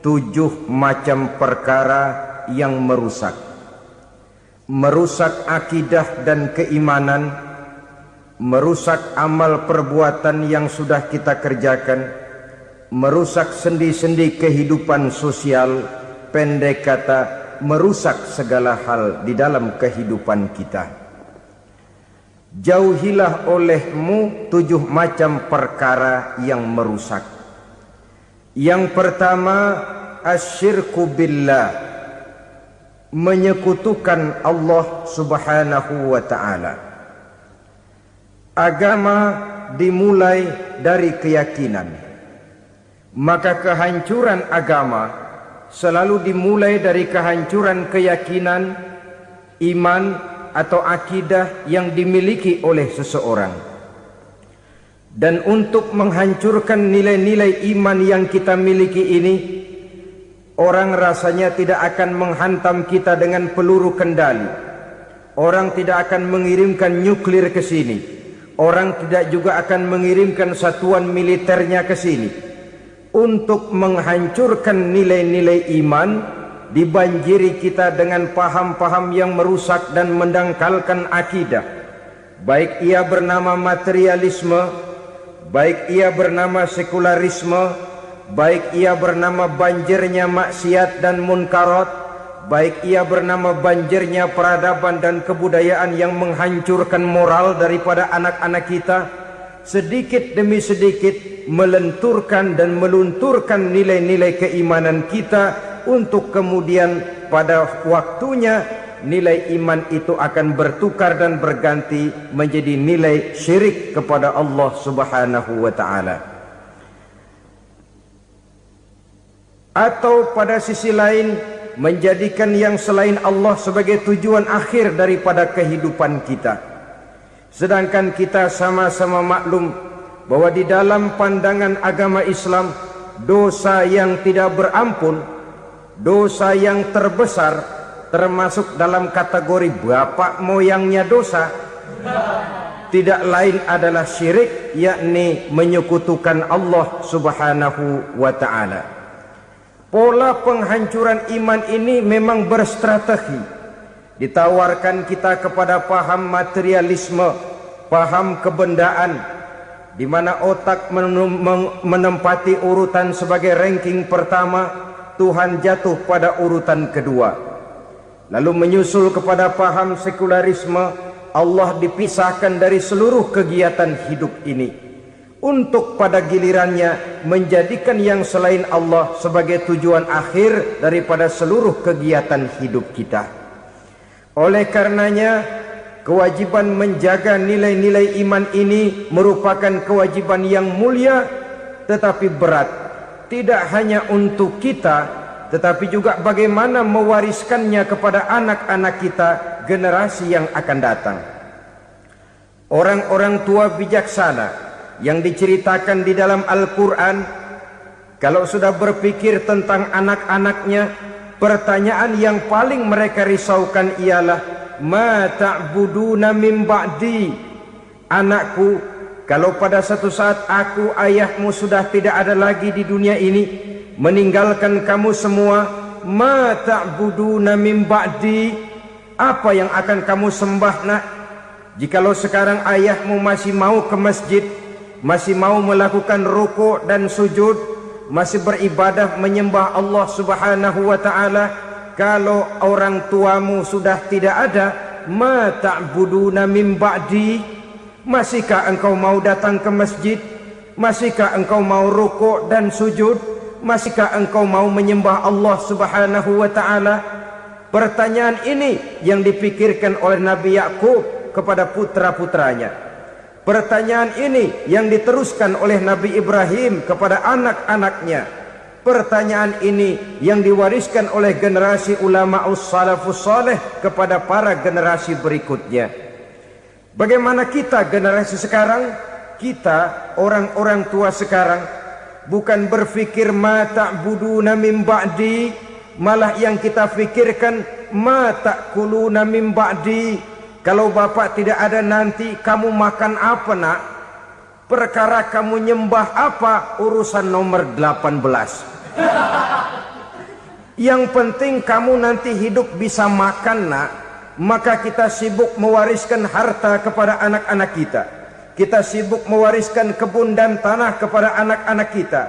7 macam perkara yang merusak akidah dan keimanan, merusak amal perbuatan yang sudah kita kerjakan, merusak sendi-sendi kehidupan sosial, pendek kata merusak segala hal di dalam kehidupan kita. Jauhilah olehmu 7 macam perkara yang merusak. Yang pertama, asyirku billah, menyekutukan Allah subhanahu wa ta'ala. Agama dimulai dari keyakinan, maka kehancuran agama selalu dimulai dari kehancuran keyakinan, iman atau akidah yang dimiliki oleh seseorang. Dan untuk menghancurkan nilai-nilai iman yang kita miliki ini, orang rasanya tidak akan menghantam kita dengan peluru kendali. Orang tidak akan mengirimkan nuklir ke sini. Orang tidak juga akan mengirimkan satuan militernya ke sini. Untuk menghancurkan nilai-nilai iman, dibanjiri kita dengan paham-paham yang merusak dan mendangkalkan akidah. Baik ia bernama materialisme, baik ia bernama sekularisme, baik ia bernama banjirnya maksiat dan munkarat, baik ia bernama banjirnya peradaban dan kebudayaan yang menghancurkan moral daripada anak-anak kita, sedikit demi sedikit melenturkan dan melunturkan nilai-nilai keimanan kita, untuk kemudian pada waktunya nilai iman itu akan bertukar dan berganti menjadi nilai syirik kepada Allah subhanahu wa ta'ala. Atau pada sisi lain, menjadikan yang selain Allah sebagai tujuan akhir daripada kehidupan kita. Sedangkan kita sama-sama maklum bahwa di dalam pandangan agama Islam, dosa yang tidak berampun, dosa yang terbesar, termasuk dalam kategori bapak moyangnya dosa, tidak lain adalah syirik, yakni menyekutukan Allah subhanahu wa ta'ala. Pola penghancuran iman ini memang berstrategi. Ditawarkan kita kepada paham materialisme, paham kebendaan, di mana otak menempati urutan sebagai ranking pertama, Tuhan jatuh pada urutan kedua. Lalu menyusul kepada paham sekularisme, Allah dipisahkan dari seluruh kegiatan hidup ini, untuk pada gilirannya menjadikan yang selain Allah sebagai tujuan akhir daripada seluruh kegiatan hidup kita. Oleh karenanya, kewajiban menjaga nilai-nilai iman ini merupakan kewajiban yang mulia tetapi berat, tidak hanya untuk kita, tetapi juga bagaimana mewariskannya kepada anak-anak kita, generasi yang akan datang. Orang-orang tua bijaksana yang diceritakan di dalam Al-Quran, kalau sudah berpikir tentang anak-anaknya, pertanyaan yang paling mereka risaukan ialah, ma ta'buduna min ba'di. Anakku, kalau pada satu saat aku, ayahmu sudah tidak ada lagi di dunia ini, meninggalkan kamu semua, ma ta'buduna min ba'di, apa yang akan kamu sembah nak? Jikalau sekarang ayahmu masih mau ke masjid, masih mau melakukan rukuk dan sujud, masih beribadah menyembah Allah subhanahu wa ta'ala, kalau orang tuamu sudah tidak ada, ma ta'buduna min ba'di, masihkah engkau mau datang ke masjid? Masihkah engkau mau rukuk dan sujud? Masihkah engkau mau menyembah Allah subhanahu wa ta'ala? Pertanyaan ini yang dipikirkan oleh Nabi Yakub kepada putra-putranya. Pertanyaan ini yang diteruskan oleh Nabi Ibrahim kepada anak-anaknya. Pertanyaan ini yang diwariskan oleh generasi ulama'us salafus saleh kepada para generasi berikutnya. Bagaimana kita generasi sekarang? Kita orang-orang tua sekarang bukan berfikir ma ta'buduna min ba'di, malah yang kita fikirkan ma ta'kuluna min ba'di. Kalau bapak tidak ada nanti kamu makan apa nak? Perkara kamu nyembah apa? Urusan nomor 18. Yang penting kamu nanti hidup bisa makan, nak. Maka kita sibuk mewariskan harta kepada anak-anak kita. Kita sibuk mewariskan kebun dan tanah kepada anak-anak kita.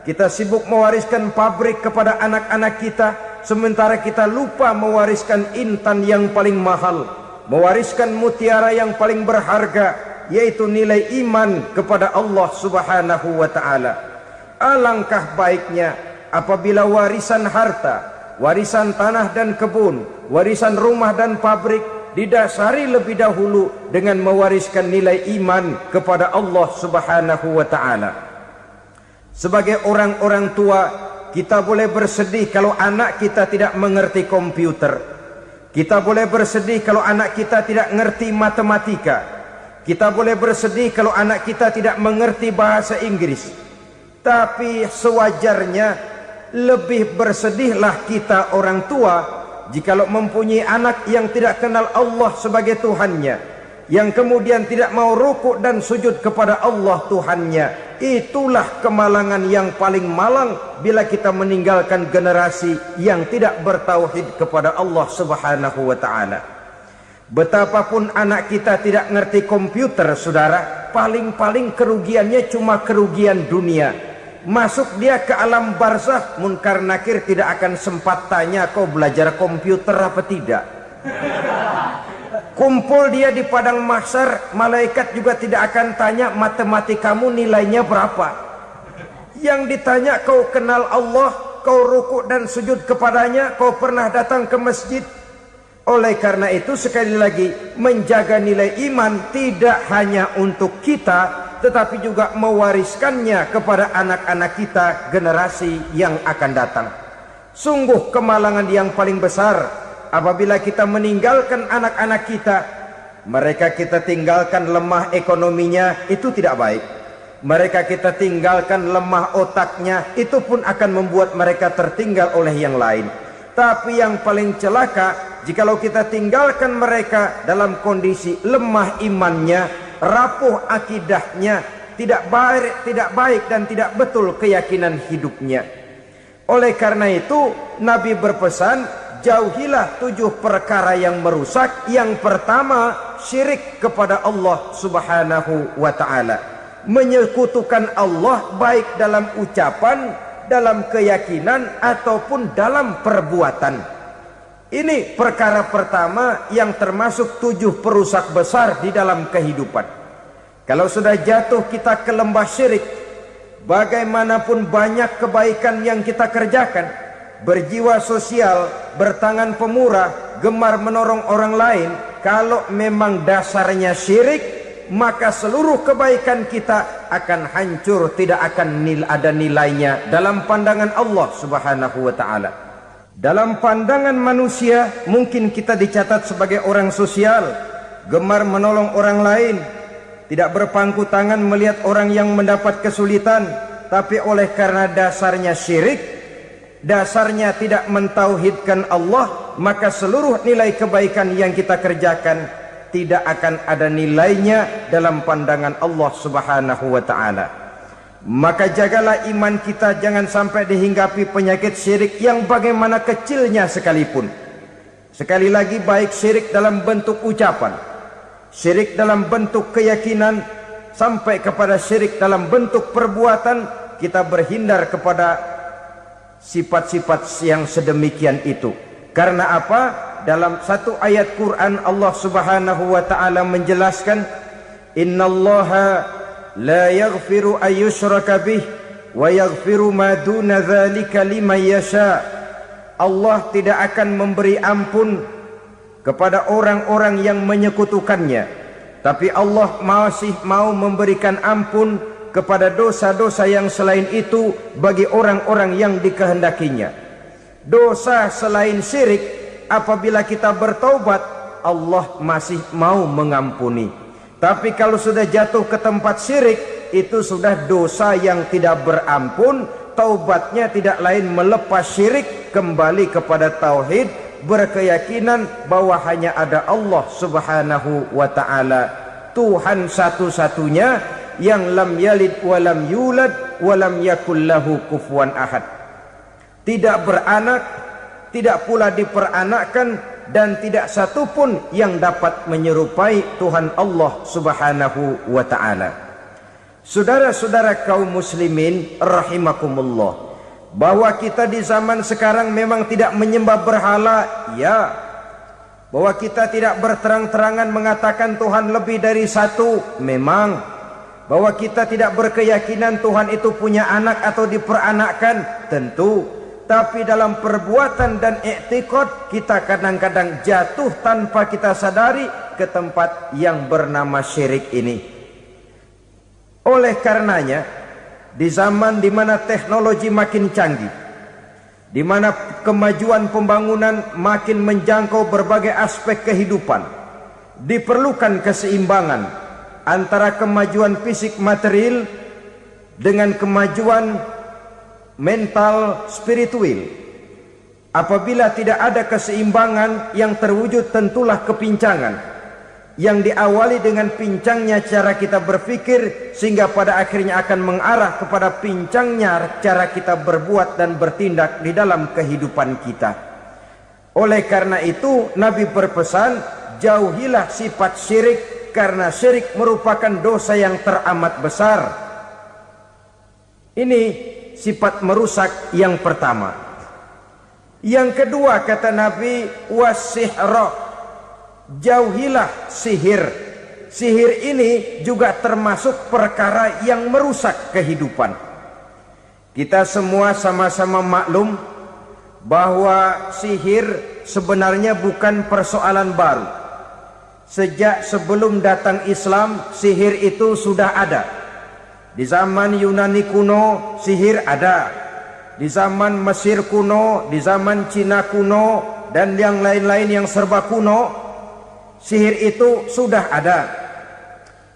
Kita sibuk mewariskan pabrik kepada anak-anak kita, sementara kita lupa mewariskan intan yang paling mahal, mewariskan mutiara yang paling berharga, yaitu nilai iman kepada Allah Subhanahu wa ta'ala. Alangkah baiknya apabila warisan harta, warisan tanah dan kebun, warisan rumah dan pabrik didasari lebih dahulu dengan mewariskan nilai iman kepada Allah Subhanahu wa ta'ala. Sebagai orang-orang tua, kita boleh bersedih kalau anak kita tidak mengerti komputer. Kita boleh bersedih kalau anak kita tidak mengerti matematika. Kita boleh bersedih kalau anak kita tidak mengerti bahasa Inggris. Tapi sewajarnya lebih bersedihlah kita orang tua jikalau mempunyai anak yang tidak kenal Allah sebagai Tuhannya, yang kemudian tidak mau rukuk dan sujud kepada Allah Tuhannya. Itulah kemalangan yang paling malang bila kita meninggalkan generasi yang tidak bertauhid kepada Allah Subhanahu wa ta'ala. Betapapun anak kita tidak ngerti komputer, saudara, paling-paling kerugiannya cuma kerugian dunia. Masuk dia ke alam barzakh, munkar nakir tidak akan sempat tanya kau belajar komputer apa tidak. Kumpul dia di padang mahsyar, malaikat juga tidak akan tanya matematikamu nilainya berapa. Yang ditanya kau kenal Allah, kau rukuk dan sujud kepadanya, kau pernah datang ke masjid. Oleh karena itu sekali lagi, menjaga nilai iman tidak hanya untuk kita, tetapi juga mewariskannya kepada anak-anak kita, generasi yang akan datang. Sungguh kemalangan yang paling besar apabila kita meninggalkan anak-anak kita. Mereka kita tinggalkan lemah ekonominya, itu tidak baik. Mereka kita tinggalkan lemah otaknya, itu pun akan membuat mereka tertinggal oleh yang lain. Tapi yang paling celaka, jikalau kita tinggalkan mereka dalam kondisi lemah imannya, rapuh akidahnya, tidak baik dan tidak betul keyakinan hidupnya. Oleh karena itu Nabi berpesan, jauhilah 7 perkara yang merusak. Yang pertama, syirik kepada Allah Subhanahu wa ta'ala. Menyekutukan Allah baik dalam ucapan, dalam keyakinan ataupun dalam perbuatan. Ini perkara pertama yang termasuk 7 perusak besar di dalam kehidupan. Kalau sudah jatuh kita ke lembah syirik, bagaimanapun banyak kebaikan yang kita kerjakan, berjiwa sosial, bertangan pemurah, gemar menolong orang lain, kalau memang dasarnya syirik, maka seluruh kebaikan kita akan hancur, tidak akan ada nilainya dalam pandangan Allah Subhanahu wa ta'ala. Dalam pandangan manusia, mungkin kita dicatat sebagai orang sosial, gemar menolong orang lain, tidak berpangku tangan melihat orang yang mendapat kesulitan. Tapi oleh karena dasarnya syirik, dasarnya tidak mentauhidkan Allah, maka seluruh nilai kebaikan yang kita kerjakan tidak akan ada nilainya dalam pandangan Allah Subhanahu wa ta'ala. Maka jagalah iman kita jangan sampai dihinggapi penyakit syirik yang bagaimana kecilnya sekalipun. Sekali lagi, baik syirik dalam bentuk ucapan, syirik dalam bentuk keyakinan, sampai kepada syirik dalam bentuk perbuatan, kita berhindar kepada sifat-sifat yang sedemikian itu. Karena apa? Dalam satu ayat Quran Allah Subhanahu wa ta'ala menjelaskan, innallaha la yaghfiru ayyushraka bih wa yaghfiru ma duna dzalika liman yasha. Allah tidak akan memberi ampun kepada orang-orang yang menyekutukannya, tapi Allah masih mau memberikan ampun kepada dosa-dosa yang selain itu bagi orang-orang yang dikehendakinya. Dosa selain syirik, apabila kita bertaubat, Allah masih mau mengampuni. Tapi kalau sudah jatuh ke tempat syirik, itu sudah dosa yang tidak berampun. Taubatnya tidak lain melepas syirik, kembali kepada tauhid, berkeyakinan bahwa hanya ada Allah Subhanahu wa ta'ala, Tuhan satu-satunya, yang lam yalid walam yulad walam yakul lahu kufuwan ahad. Tidak beranak, tidak pula diperanakkan, dan tidak satu pun yang dapat menyerupai Tuhan Allah Subhanahu wa ta'ala. Saudara-saudara kaum muslimin rahimakumullah, bahwa kita di zaman sekarang memang tidak menyembah berhala, ya. Bahwa kita tidak berterang-terangan mengatakan Tuhan lebih dari satu, memang. Bahwa kita tidak berkeyakinan Tuhan itu punya anak atau diperanakkan, tentu. Tapi dalam perbuatan dan i'tiqad kita kadang-kadang jatuh tanpa kita sadari ke tempat yang bernama syirik ini. Oleh karenanya, di zaman di mana teknologi makin canggih, di mana kemajuan pembangunan makin menjangkau berbagai aspek kehidupan, diperlukan keseimbangan antara kemajuan fisik material dengan kemajuan mental spiritual. Apabila tidak ada keseimbangan yang terwujud, tentulah kepincangan yang diawali dengan pincangnya cara kita berpikir, sehingga pada akhirnya akan mengarah kepada pincangnya cara kita berbuat dan bertindak di dalam kehidupan kita. Oleh karena itu Nabi berpesan, jauhilah sifat syirik, karena syirik merupakan dosa yang teramat besar. Ini sifat merusak yang pertama. Yang kedua kata Nabi, wasihra, jauhilah sihir. Sihir ini juga termasuk perkara yang merusak kehidupan. Kita semua sama-sama maklum bahwa sihir sebenarnya bukan persoalan baru. Sejak sebelum datang Islam, sihir itu sudah ada. Di zaman Yunani kuno, sihir ada. Di zaman Mesir kuno, di zaman Cina kuno, dan yang lain-lain yang serba kuno, sihir itu sudah ada.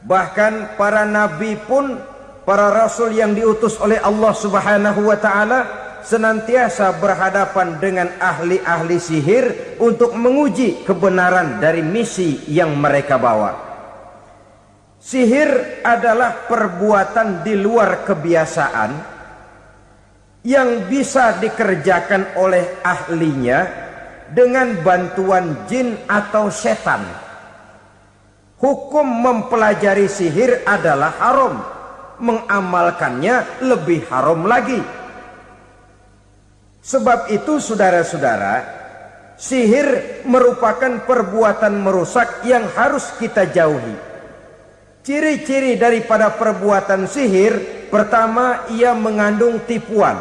Bahkan para nabi pun, para rasul yang diutus oleh Allah Subhanahu wa ta'ala, senantiasa berhadapan dengan ahli-ahli sihir untuk menguji kebenaran dari misi yang mereka bawa. Sihir adalah perbuatan di luar kebiasaan yang bisa dikerjakan oleh ahlinya dengan bantuan jin atau setan. Hukum mempelajari sihir adalah haram, mengamalkannya lebih haram lagi. Sebab itu saudara-saudara, sihir merupakan perbuatan merusak yang harus kita jauhi. Ciri-ciri daripada perbuatan sihir, pertama, ia mengandung tipuan,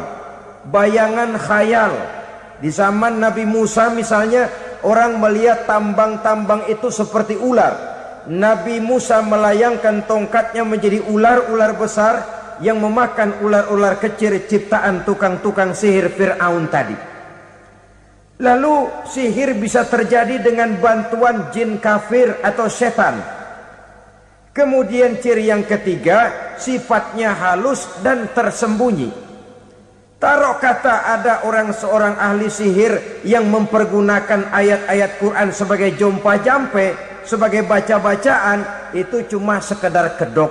bayangan khayal. Di zaman Nabi Musa misalnya, orang melihat tambang-tambang itu seperti ular. Nabi Musa melayangkan tongkatnya menjadi ular-ular besar yang memakan ular-ular kecil ciptaan tukang-tukang sihir Fir'aun tadi. Lalu sihir bisa terjadi dengan bantuan jin kafir atau setan. Kemudian ciri yang ketiga, sifatnya halus dan tersembunyi. Taruh kata ada seorang ahli sihir yang mempergunakan ayat-ayat Quran sebagai jompa-jampe, sebagai baca-bacaan, itu cuma sekedar kedok.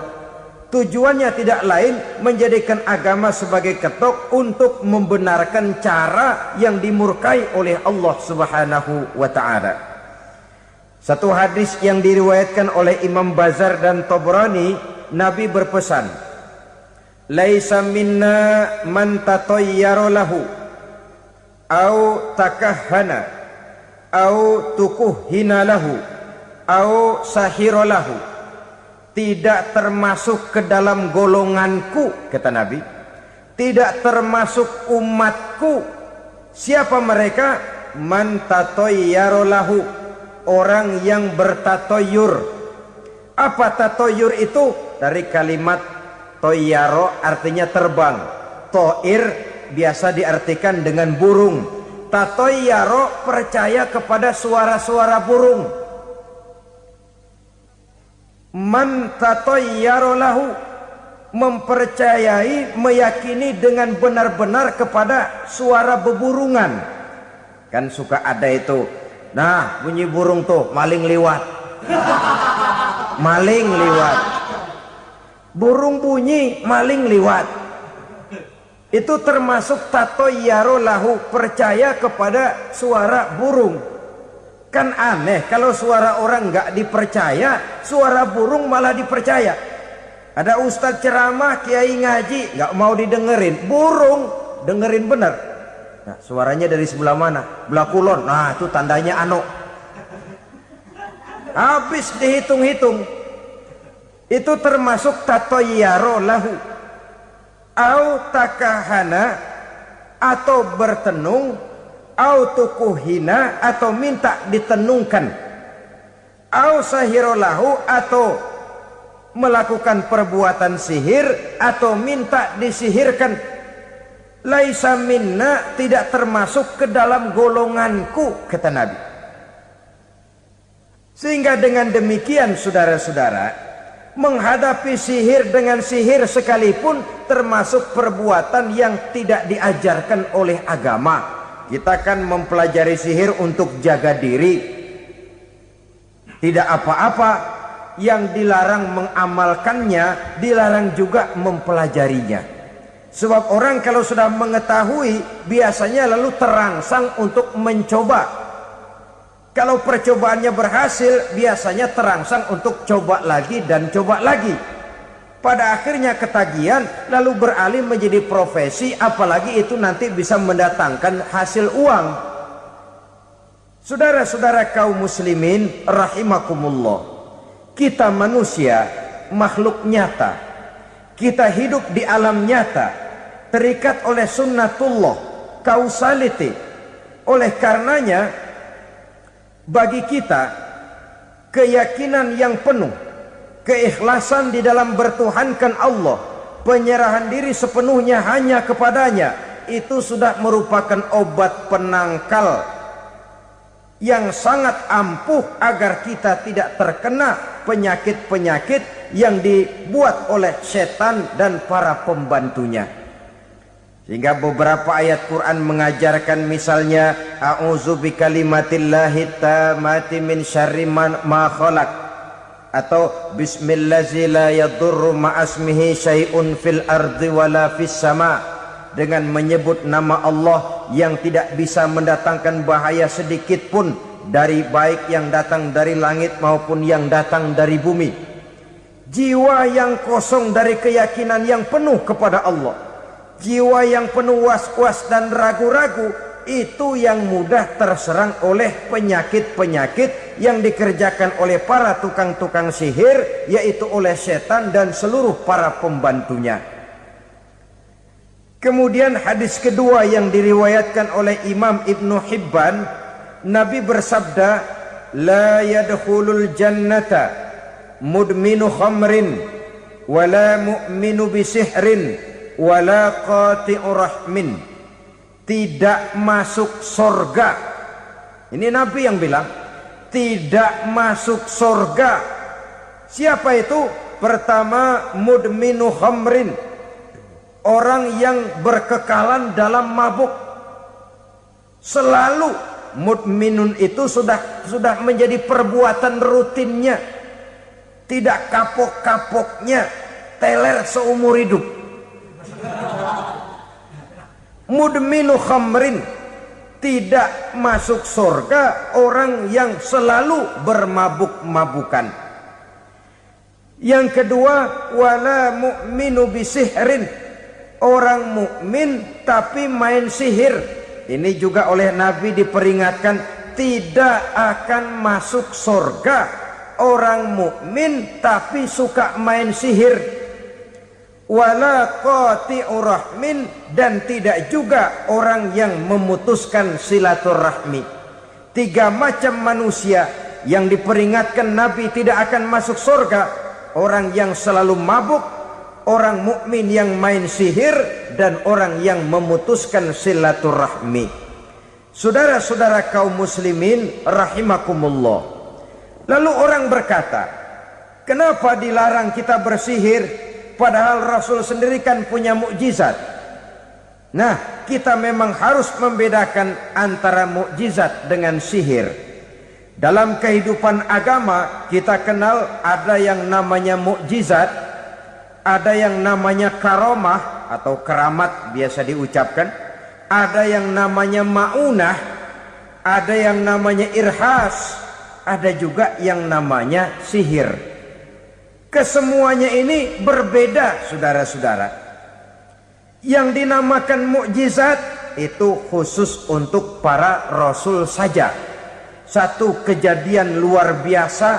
Tujuannya tidak lain menjadikan agama sebagai ketok untuk membenarkan cara yang dimurkai oleh Allah Subhanahu wa ta'ala. Satu hadis yang diriwayatkan oleh Imam Bazar dan Tabrani, Nabi berpesan, laisa minna man tatayyara lahu au takahhana au tukuhhina lahu au sahira lahu. Tidak termasuk ke dalam golonganku, kata Nabi. Tidak termasuk umatku. Siapa mereka? Man tatayyara lahu, orang yang bertatoyur. Apa tatoyur itu? Dari kalimat toyaro, artinya terbang. Toir biasa diartikan dengan burung. Tatoyaro percaya kepada suara-suara burung. Man tatayyara lahu, mempercayai, meyakini dengan benar-benar kepada suara beburungan. Kan suka ada itu, nah bunyi burung tuh, maling liwat. Maling liwat. Burung bunyi, maling liwat. Itu termasuk tatoyaro lahu, percaya kepada suara burung. Kan aneh kalau suara orang nggak dipercaya, suara burung malah dipercaya. Ada ustadz ceramah, kiai ngaji, nggak mau didengerin, burung dengerin bener. Nah, suaranya dari sebelah mana? Belah kulon. Nah, itu tandanya ano. Habis dihitung-hitung. Itu termasuk tatoyaro lahu. Au takahana, atau bertenung, au tukuhina, atau minta ditenungkan, au sahirolahu, atau melakukan perbuatan sihir, atau minta disihirkan. Laisa minna, tidak termasuk ke dalam golonganku, kata Nabi. Sehingga dengan demikian saudara-saudara, menghadapi sihir dengan sihir sekalipun termasuk perbuatan yang tidak diajarkan oleh agama. Kita kan mempelajari sihir untuk jaga diri, tidak apa-apa. Yang dilarang mengamalkannya, dilarang juga mempelajarinya. Sebab orang kalau sudah mengetahui, biasanya lalu terangsang untuk mencoba. Kalau percobaannya berhasil, biasanya terangsang untuk coba lagi dan coba lagi. Pada akhirnya ketagihan, lalu beralih menjadi profesi, apalagi itu nanti bisa mendatangkan hasil uang. Saudara-saudara kaum muslimin rahimakumullah, kita manusia makhluk nyata. Kita hidup di alam nyata, terikat oleh sunnatullah, causality. Oleh karenanya, bagi kita keyakinan yang penuh, keikhlasan di dalam bertuhankan Allah, penyerahan diri sepenuhnya hanya kepadanya, itu sudah merupakan obat penangkal yang sangat ampuh agar kita tidak terkena penyakit-penyakit yang dibuat oleh setan dan para pembantunya. Sehingga beberapa ayat Quran mengajarkan, misalnya a'udzu bikalimatillahi tammati min syarri ma khalaq, atau bismillazi la yadurru ma'asmihi syai'un fil ardi wala fis sama, dengan menyebut nama Allah yang tidak bisa mendatangkan bahaya sedikit pun, dari baik yang datang dari langit maupun yang datang dari bumi. Jiwa yang kosong dari keyakinan yang penuh kepada Allah, jiwa yang penuh was-was dan ragu-ragu, itu yang mudah terserang oleh penyakit-penyakit yang dikerjakan oleh para tukang-tukang sihir, yaitu oleh setan dan seluruh para pembantunya. Kemudian hadis kedua yang diriwayatkan oleh Imam Ibnu Hibban, Nabi bersabda, la yadkhulul jannata mudminu khamrin wala mu'minu bisihrin wala qati'u rahmin. Tidak masuk surga. Ini Nabi yang bilang, tidak masuk surga. Siapa itu? Pertama, mudminu khamrin, orang yang berkekalan dalam mabuk. Selalu mudminun itu sudah menjadi perbuatan rutinnya, tidak kapok-kapoknya, teler seumur hidup. Mudminu khamrin, tidak masuk surga orang yang selalu bermabuk-mabukan. Yang kedua, wala mu'minu bisihrin, orang mukmin tapi main sihir. Ini juga oleh Nabi diperingatkan, tidak akan masuk surga orang mukmin tapi suka main sihir. Wala qati'u rahmin, dan tidak juga orang yang memutuskan silaturahmi. Tiga macam manusia yang diperingatkan Nabi tidak akan masuk surga: orang yang selalu mabuk, orang mukmin yang main sihir, dan orang yang memutuskan silaturahmi. Saudara-saudara kaum muslimin rahimakumullah. Lalu orang berkata, kenapa dilarang kita bersihir? Padahal Rasul sendiri kan punya mukjizat. Nah, kita memang harus membedakan antara mukjizat dengan sihir. Dalam kehidupan agama kita kenal ada yang namanya mukjizat, Ada yang namanya karomah atau keramat biasa diucapkan, ada yang namanya maunah, ada yang namanya irhas, ada juga yang namanya sihir. Kesemuanya ini berbeda, saudara-saudara. Yang dinamakan mukjizat itu khusus untuk para rasul saja. Satu kejadian luar biasa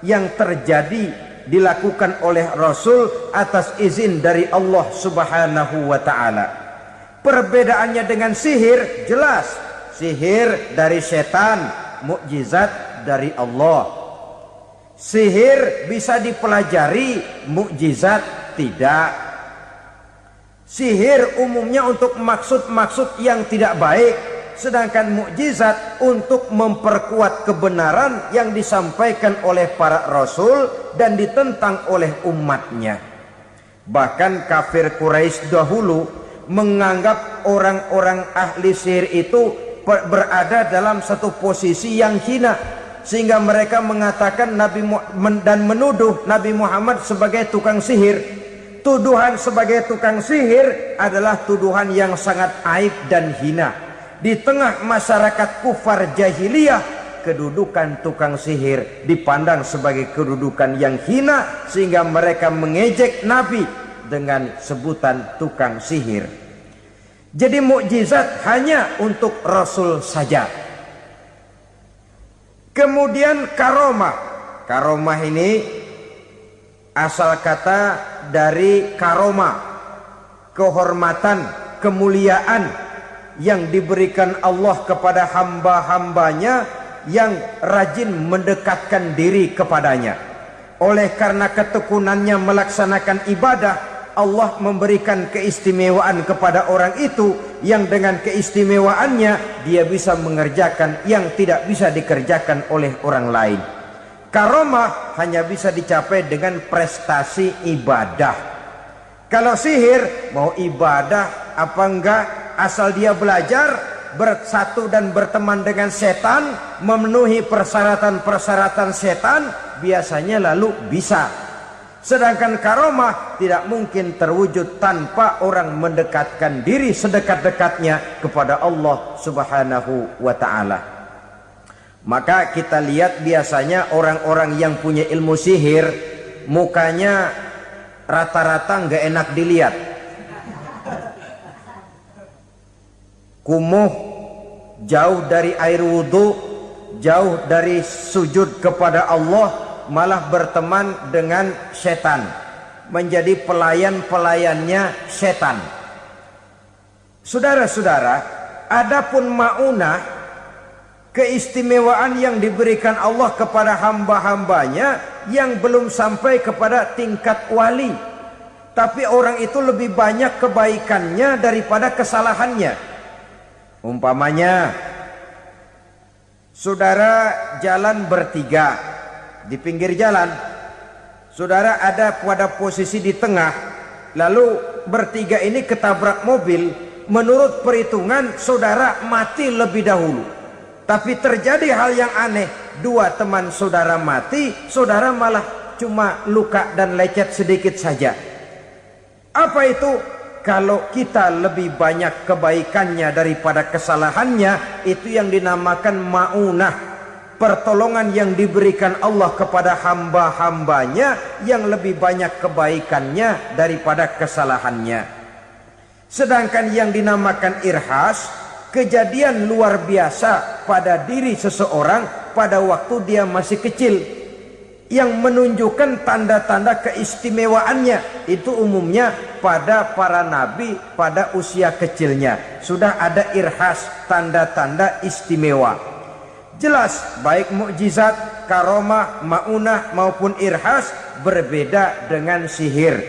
yang terjadi dilakukan oleh Rasul atas izin dari Allah Subhanahu wa ta'ala. Perbedaannya dengan sihir jelas. Sihir dari setan, mukjizat dari Allah. Sihir bisa dipelajari, mukjizat tidak. Sihir umumnya untuk maksud-maksud yang tidak baik, sedangkan mukjizat untuk memperkuat kebenaran yang disampaikan oleh para rasul dan ditentang oleh umatnya. Bahkan kafir Quraisy dahulu menganggap orang-orang ahli sihir itu berada dalam satu posisi yang hina, sehingga mereka mengatakan dan menuduh Nabi Muhammad sebagai tukang sihir. Tuduhan sebagai tukang sihir adalah tuduhan yang sangat aib dan hina. Di tengah masyarakat kufar jahiliyah, kedudukan tukang sihir dipandang sebagai kedudukan yang hina, sehingga mereka mengejek Nabi dengan sebutan tukang sihir. Jadi mukjizat hanya untuk Rasul saja. Kemudian karomah. Karomah ini asal kata dari karoma, kehormatan, kemuliaan yang diberikan Allah kepada hamba-hambanya yang rajin mendekatkan diri kepadanya. Oleh karena ketekunannya melaksanakan ibadah, Allah memberikan keistimewaan kepada orang itu, yang dengan keistimewaannya dia bisa mengerjakan yang tidak bisa dikerjakan oleh orang lain. Karomah hanya bisa dicapai dengan prestasi ibadah. Kalau sihir, mau ibadah apa enggak, asal dia belajar, bersatu dan berteman dengan setan, memenuhi persyaratan-persyaratan setan, biasanya lalu bisa. Sedangkan karomah tidak mungkin terwujud tanpa orang mendekatkan diri sedekat-dekatnya kepada Allah Subhanahu wa ta'ala. Maka kita lihat biasanya orang-orang yang punya ilmu sihir, mukanya rata-rata nggak enak dilihat. Kumuh, jauh dari air wudhu, jauh dari sujud kepada Allah, malah berteman dengan setan, menjadi pelayan-pelayannya setan. Saudara-saudara, adapun maunah, keistimewaan yang diberikan Allah kepada hamba-hambanya yang belum sampai kepada tingkat wali, tapi orang itu lebih banyak kebaikannya daripada kesalahannya. Umpamanya, saudara jalan bertiga di pinggir jalan, saudara ada pada posisi di tengah, lalu bertiga ini ketabrak mobil. Menurut perhitungan saudara mati lebih dahulu, tapi terjadi hal yang aneh, dua teman saudara mati, saudara malah cuma luka dan lecet sedikit saja. Apa itu? Kalau kita lebih banyak kebaikannya daripada kesalahannya, itu yang dinamakan maunah, pertolongan yang diberikan Allah kepada hamba-hambanya yang lebih banyak kebaikannya daripada kesalahannya. Sedangkan yang dinamakan irhas, kejadian luar biasa pada diri seseorang pada waktu dia masih kecil, yang menunjukkan tanda-tanda keistimewaannya. Itu umumnya pada para nabi pada usia kecilnya sudah ada irhas, tanda-tanda istimewa. Jelas baik mukjizat, karomah, maunah maupun irhas berbeda dengan sihir.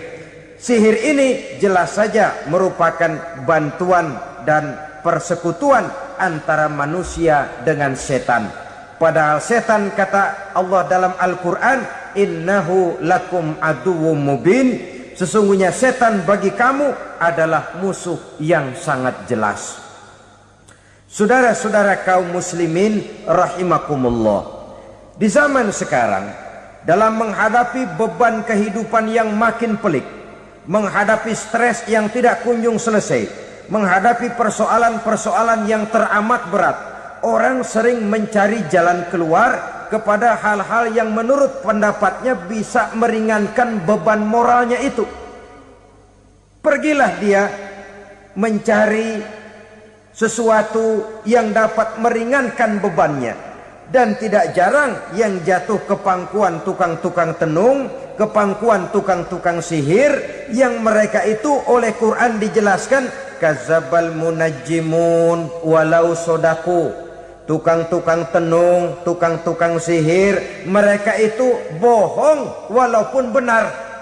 Sihir ini jelas saja merupakan bantuan dan persekutuan antara manusia dengan setan. Padahal setan, kata Allah dalam Al-Quran, innahu lakum aduwwum mubin, sesungguhnya setan bagi kamu adalah musuh yang sangat jelas. Saudara-saudara kaum muslimin rahimakumullah, di zaman sekarang dalam menghadapi beban kehidupan yang makin pelik, menghadapi stres yang tidak kunjung selesai, menghadapi persoalan-persoalan yang teramat berat, orang sering mencari jalan keluar kepada hal-hal yang menurut pendapatnya bisa meringankan beban moralnya itu. Pergilah dia mencari sesuatu yang dapat meringankan bebannya. Dan tidak jarang yang jatuh ke pangkuan tukang-tukang tenung, ke pangkuan tukang-tukang sihir, yang mereka itu oleh Quran dijelaskan kadzabal munajjimun walau sodaku. Tukang-tukang tenung, tukang-tukang sihir, mereka itu bohong walaupun benar.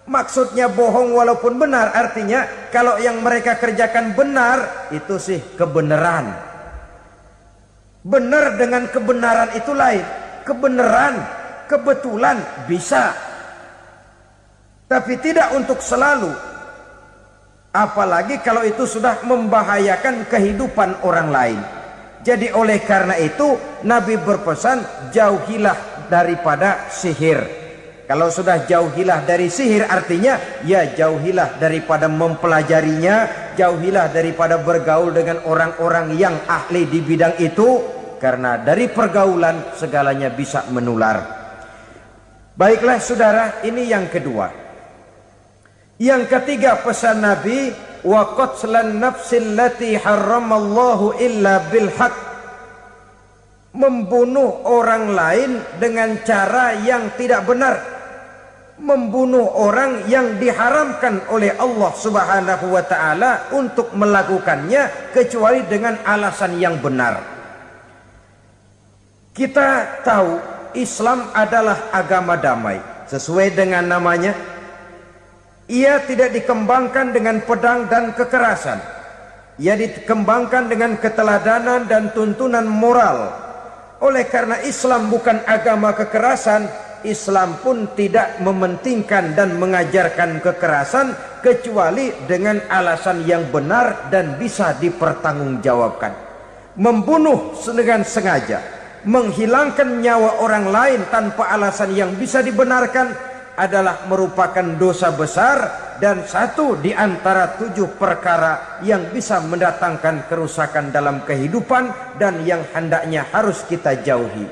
Maksudnya bohong walaupun benar artinya kalau yang mereka kerjakan benar, itu sih kebenaran. Benar dengan kebenaran itu lain. Kebenaran, kebetulan bisa, tapi tidak untuk selalu. Apalagi kalau itu sudah membahayakan kehidupan orang lain. Jadi oleh karena itu Nabi berpesan, jauhilah daripada sihir. Kalau sudah jauhilah dari sihir artinya ya jauhilah daripada mempelajarinya, jauhilah daripada bergaul dengan orang-orang yang ahli di bidang itu, karena dari pergaulan segalanya bisa menular. Baiklah saudara, ini yang kedua. Yang ketiga pesan Nabi, wa qatlan nafsil lati harramallahu illa bil haq. Membunuh orang lain dengan cara yang tidak benar, membunuh orang yang diharamkan oleh Allah Subhanahu wa taala untuk melakukannya kecuali dengan alasan yang benar. Kita tahu Islam adalah agama damai. Sesuai dengan namanya, ia tidak dikembangkan dengan pedang dan kekerasan. Ia dikembangkan dengan keteladanan dan tuntunan moral. Oleh karena Islam bukan agama kekerasan, Islam pun tidak mementingkan dan mengajarkan kekerasan kecuali dengan alasan yang benar dan bisa dipertanggungjawabkan. Membunuh dengan sengaja, menghilangkan nyawa orang lain tanpa alasan yang bisa dibenarkan adalah merupakan dosa besar dan satu di antara 7 perkara yang bisa mendatangkan kerusakan dalam kehidupan dan yang hendaknya harus kita jauhi.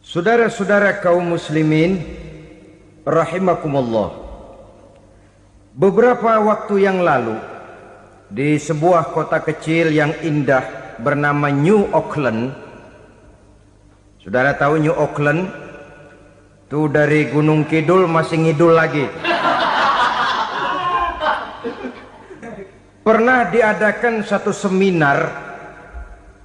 Saudara-saudara kaum muslimin rahimakumullah, beberapa waktu yang lalu di sebuah kota kecil yang indah bernama New Auckland. Saudara tahu New Auckland? Itu dari Gunung Kidul masih ngidul lagi. Pernah diadakan satu seminar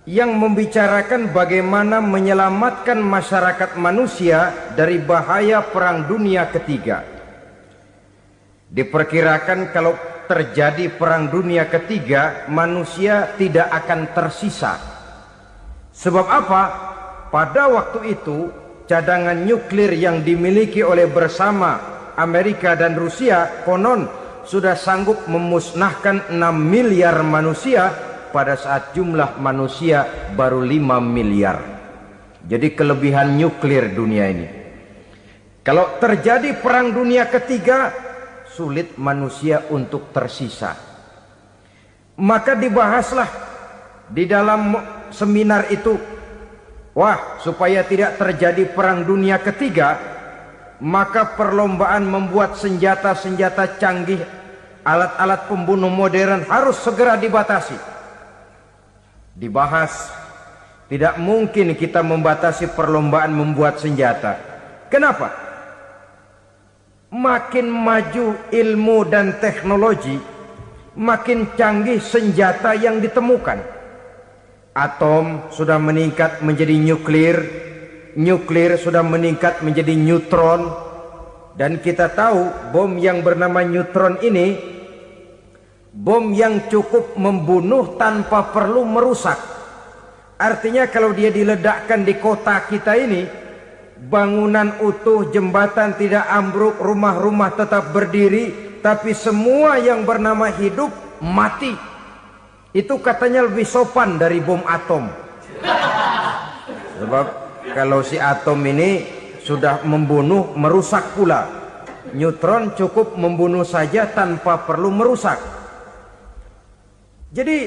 yang membicarakan bagaimana menyelamatkan masyarakat manusia dari bahaya Perang Dunia Ketiga. Diperkirakan kalau terjadi Perang Dunia Ketiga, manusia tidak akan tersisa. Sebab apa? Pada waktu itu cadangan nuklir yang dimiliki oleh bersama Amerika dan Rusia konon sudah sanggup memusnahkan 6 miliar manusia pada saat jumlah manusia baru 5 miliar. Jadi kelebihan nuklir dunia ini. Kalau terjadi Perang Dunia Ketiga, sulit manusia untuk tersisa. Maka dibahaslah di dalam seminar itu, wah, supaya tidak terjadi Perang Dunia Ketiga, maka perlombaan membuat senjata-senjata canggih, alat-alat pembunuh modern harus segera dibatasi. Dibahas, tidak mungkin kita membatasi perlombaan membuat senjata. Kenapa? Makin maju ilmu dan teknologi, makin canggih senjata yang ditemukan. Atom sudah meningkat menjadi nuklir, nuklir sudah meningkat menjadi neutron, dan kita tahu bom yang bernama neutron ini bom yang cukup membunuh tanpa perlu merusak. Artinya kalau dia diledakkan di kota kita ini, bangunan utuh, jembatan tidak ambruk, rumah-rumah tetap berdiri, tapi semua yang bernama hidup mati. Itu katanya lebih sopan dari bom atom. Sebab kalau si atom ini sudah membunuh, merusak pula. Neutron cukup membunuh saja tanpa perlu merusak. Jadi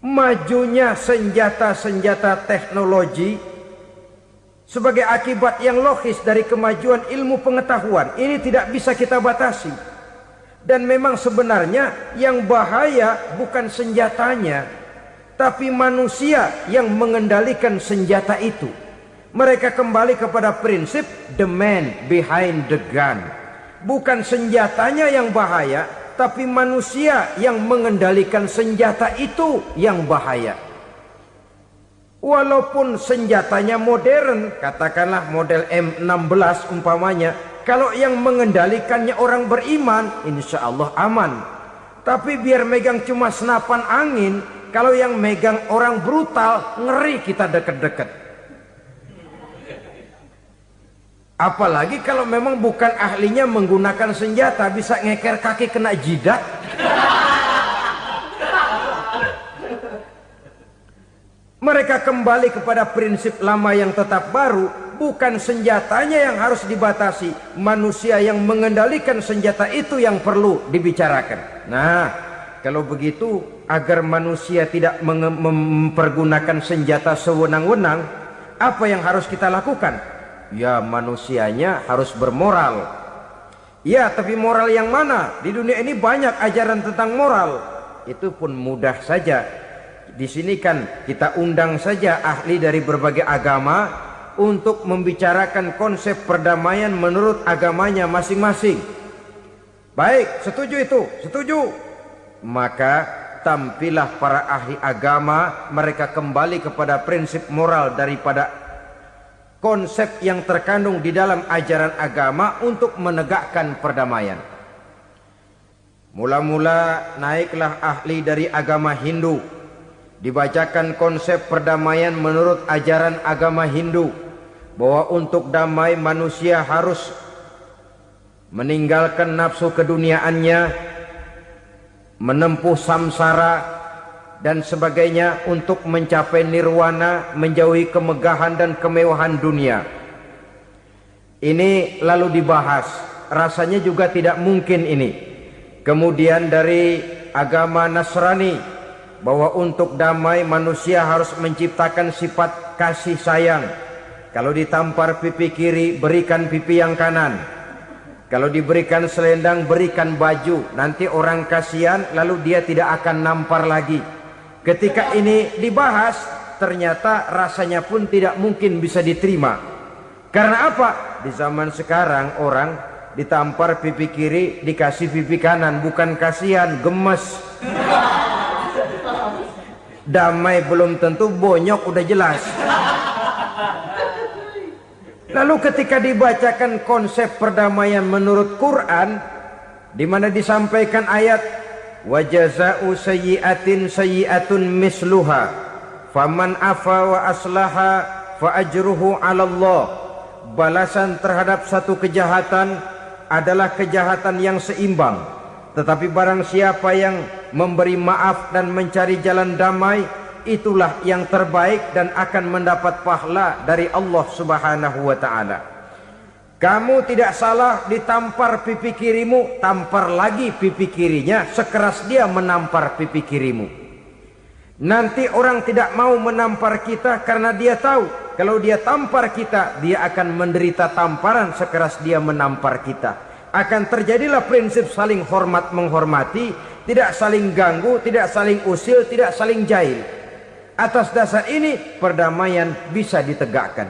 majunya senjata-senjata teknologi sebagai akibat yang logis dari kemajuan ilmu pengetahuan ini tidak bisa kita batasi. Dan memang sebenarnya yang bahaya bukan senjatanya, tapi manusia yang mengendalikan senjata itu. Mereka kembali kepada prinsip the man behind the gun. Bukan senjatanya yang bahaya, tapi manusia yang mengendalikan senjata itu yang bahaya. Walaupun senjatanya modern, katakanlah model M16 umpamanya, kalau yang mengendalikannya orang beriman, insya Allah aman. Tapi biar megang cuma senapan angin, kalau yang megang orang brutal, ngeri kita deket-deket. Apalagi kalau memang bukan ahlinya menggunakan senjata, bisa ngeker kaki kena jidat. Mereka kembali kepada prinsip lama yang tetap baru. Bukan senjatanya yang harus dibatasi, manusia yang mengendalikan senjata itu yang perlu dibicarakan. Nah, kalau begitu, agar manusia tidak mempergunakan senjata sewenang-wenang, apa yang harus kita lakukan? Ya, manusianya harus bermoral. Ya, tapi moral yang mana? Di dunia ini banyak ajaran tentang moral. Itu pun mudah saja. Di sini kan kita undang saja ahli dari berbagai agama untuk membicarakan konsep perdamaian menurut agamanya masing-masing. Baik, setuju itu? Setuju. Maka tampillah para ahli agama, mereka kembali kepada prinsip moral daripada konsep yang terkandung di dalam ajaran agama untuk menegakkan perdamaian. Mula-mula naiklah ahli dari agama Hindu, dibacakan konsep perdamaian menurut ajaran agama Hindu, bahwa untuk damai manusia harus meninggalkan nafsu keduniaannya, menempuh samsara dan sebagainya untuk mencapai nirwana, menjauhi kemegahan dan kemewahan dunia. Ini lalu dibahas, rasanya juga tidak mungkin ini. Kemudian dari agama Nasrani, bahwa untuk damai manusia harus menciptakan sifat kasih sayang. Kalau ditampar pipi kiri, berikan pipi yang kanan. Kalau diberikan selendang, berikan baju. Nanti orang kasihan, lalu dia tidak akan nampar lagi. Ketika ini dibahas, ternyata rasanya pun tidak mungkin bisa diterima. Karena apa? Di zaman sekarang orang ditampar pipi kiri, dikasih pipi kanan. Bukan kasihan, gemes. Damai belum tentu, bonyok udah jelas. Lalu ketika dibacakan konsep perdamaian menurut Quran, di mana disampaikan ayat wa jazaa'u sayyi'atin sayyi'atun misluha faman afa wa aslaha fa ajruhu 'ala Allah. Balasan terhadap satu kejahatan adalah kejahatan yang seimbang, tetapi barang siapa yang memberi maaf dan mencari jalan damai, itulah yang terbaik dan akan mendapat pahala dari Allah Subhanahu wa taala. Kamu tidak salah ditampar pipi kirimu, tampar lagi pipi kirinya sekeras dia menampar pipi kirimu. Nanti orang tidak mau menampar kita karena dia tahu kalau dia tampar kita, dia akan menderita tamparan sekeras dia menampar kita. Akan terjadilah prinsip saling hormat menghormati, tidak saling ganggu, tidak saling usil, tidak saling jahil. Atas dasar ini perdamaian bisa ditegakkan.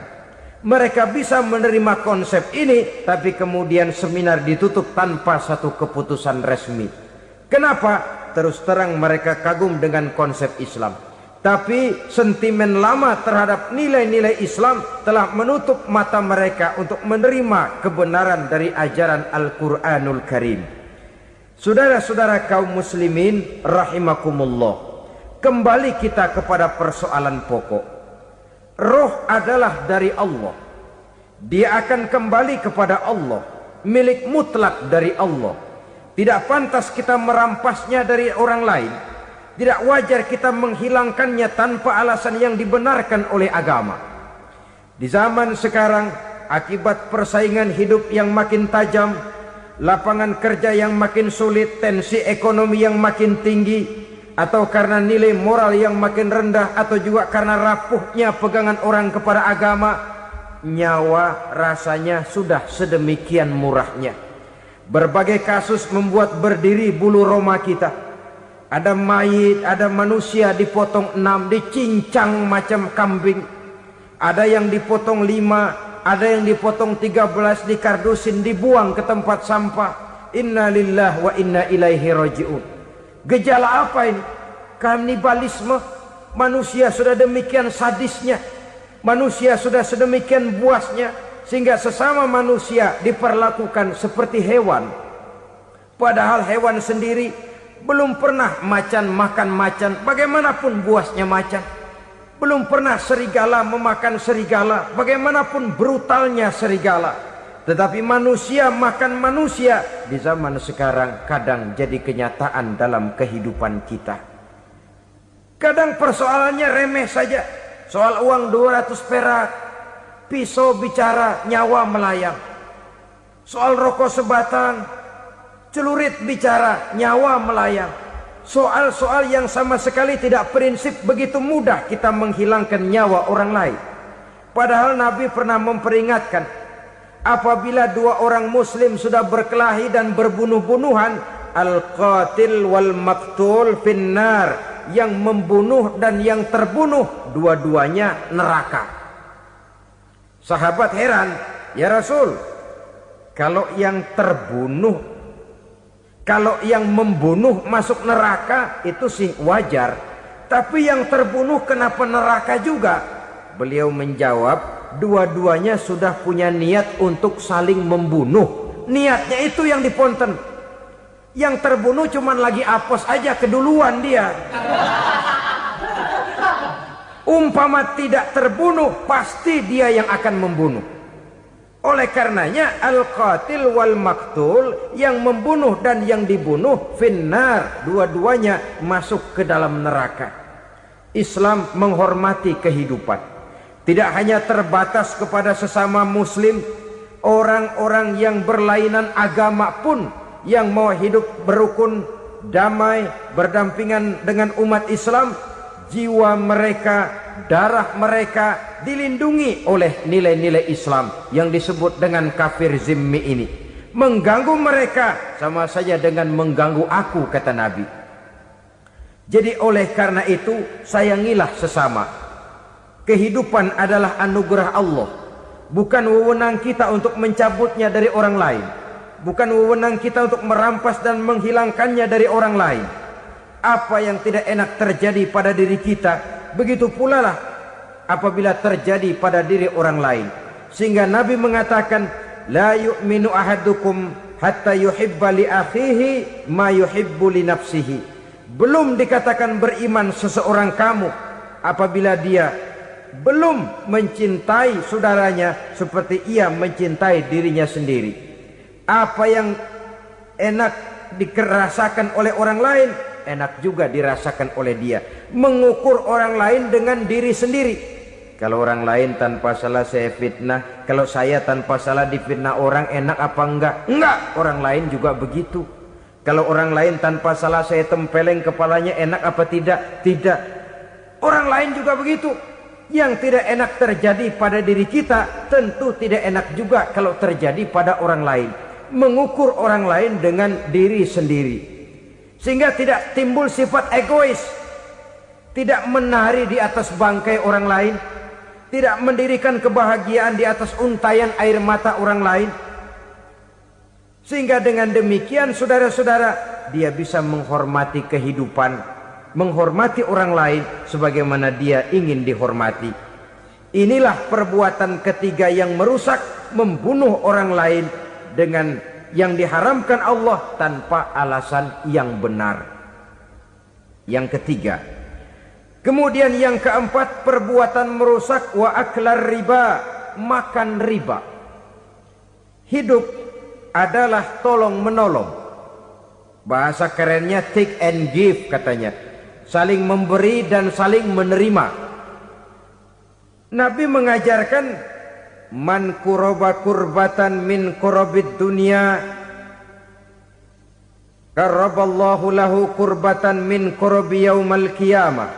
Mereka bisa menerima konsep ini, tapi kemudian seminar ditutup tanpa satu keputusan resmi. Kenapa? Terus terang mereka kagum dengan konsep Islam, tapi sentimen lama terhadap nilai-nilai Islam telah menutup mata mereka untuk menerima kebenaran dari ajaran Al-Quranul Karim. Saudara-saudara kaum muslimin rahimakumullah, kembali kita kepada persoalan pokok. Roh adalah dari Allah. Dia akan kembali kepada Allah, milik mutlak dari Allah. Tidak pantas kita merampasnya dari orang lain. Tidak wajar kita menghilangkannya tanpa alasan yang dibenarkan oleh agama. Di zaman sekarang akibat persaingan hidup yang makin tajam, lapangan kerja yang makin sulit, tensi ekonomi yang makin tinggi, atau karena nilai moral yang makin rendah, atau juga karena rapuhnya pegangan orang kepada agama, nyawa rasanya sudah sedemikian murahnya. Berbagai kasus membuat berdiri bulu roma kita. Ada mayit, ada manusia dipotong 6, dicincang macam kambing. Ada yang dipotong 5, ada yang dipotong 13, dikardusin, dibuang ke tempat sampah. Inna lillahi wa inna ilaihi raji'un. Gejala apa ini? Kanibalisme. Manusia sudah demikian sadisnya, manusia sudah sedemikian buasnya, sehingga sesama manusia diperlakukan seperti hewan. Padahal hewan sendiri belum pernah macan makan macan, bagaimanapun buasnya macan. Belum pernah serigala memakan serigala, bagaimanapun brutalnya serigala. Tetapi manusia makan manusia di zaman sekarang kadang jadi kenyataan dalam kehidupan kita. Kadang persoalannya remeh saja. Soal uang 200 perak, pisau bicara, nyawa melayang. Soal rokok sebatang, celurit bicara, nyawa melayang. Soal-soal yang sama sekali tidak prinsip, begitu mudah kita menghilangkan nyawa orang lain. Padahal Nabi pernah memperingatkan, apabila dua orang muslim sudah berkelahi dan berbunuh-bunuhan, al-qatil wal maktul finnar, yang membunuh dan yang terbunuh dua-duanya neraka. Sahabat heran, ya Rasul, kalau yang terbunuh, kalau yang membunuh masuk neraka itu sih wajar, tapi yang terbunuh kenapa neraka juga? Beliau menjawab, dua-duanya sudah punya niat untuk saling membunuh. Niatnya itu yang diponten. Yang terbunuh cuman lagi apes aja, keduluan dia. Umpama tidak terbunuh, pasti dia yang akan membunuh. Oleh karenanya al-qatil wal maktul, yang membunuh dan yang dibunuh finnar, dua-duanya masuk ke dalam neraka. Islam menghormati kehidupan, tidak hanya terbatas kepada sesama muslim, orang-orang yang berlainan agama pun yang mau hidup berukun, damai, berdampingan dengan umat Islam, jiwa mereka, darah mereka dilindungi oleh nilai-nilai Islam yang disebut dengan kafir zimmi ini. Mengganggu mereka sama saja dengan mengganggu aku, kata Nabi. Jadi oleh karena itu, sayangilah sesama. Kehidupan adalah anugerah Allah, bukan wewenang kita untuk mencabutnya dari orang lain, bukan wewenang kita untuk merampas dan menghilangkannya dari orang lain. Apa yang tidak enak terjadi pada diri kita, begitu pula lah apabila terjadi pada diri orang lain. Sehingga Nabi mengatakan, la yu'minu ahadukum hatta yuhibba li akhihi ma yuhibbu li nafsihi. Belum dikatakan beriman seseorang kamu apabila dia belum mencintai saudaranya seperti ia mencintai dirinya sendiri. Apa yang enak dirasakan oleh orang lain, enak juga dirasakan oleh dia. Mengukur orang lain dengan diri sendiri. Kalau orang lain tanpa salah saya fitnah, kalau saya tanpa salah difitnah orang, enak apa enggak? Enggak, orang lain juga begitu. Kalau orang lain tanpa salah saya tempeleng kepalanya, enak apa tidak? Tidak. Orang lain juga begitu. Yang tidak enak terjadi pada diri kita, tentu tidak enak juga kalau terjadi pada orang lain. Mengukur orang lain dengan diri sendiri, sehingga tidak timbul sifat egois, tidak menari di atas bangkai orang lain, tidak mendirikan kebahagiaan di atas untayan air mata orang lain. Sehingga dengan demikian saudara-saudara, dia bisa menghormati kehidupan, menghormati orang lain sebagaimana dia ingin dihormati. Inilah perbuatan ketiga yang merusak, membunuh orang lain dengan yang diharamkan Allah tanpa alasan yang benar. Yang ketiga. Kemudian yang keempat, perbuatan merusak wa aklar riba, makan riba. Hidup adalah tolong menolong. Bahasa kerennya take and give katanya. Saling memberi dan saling menerima. Nabi mengajarkan man kuraba kurbatan min kurabid dunya karaballahu lahu kurbatan min kurabi yaumal qiyamah.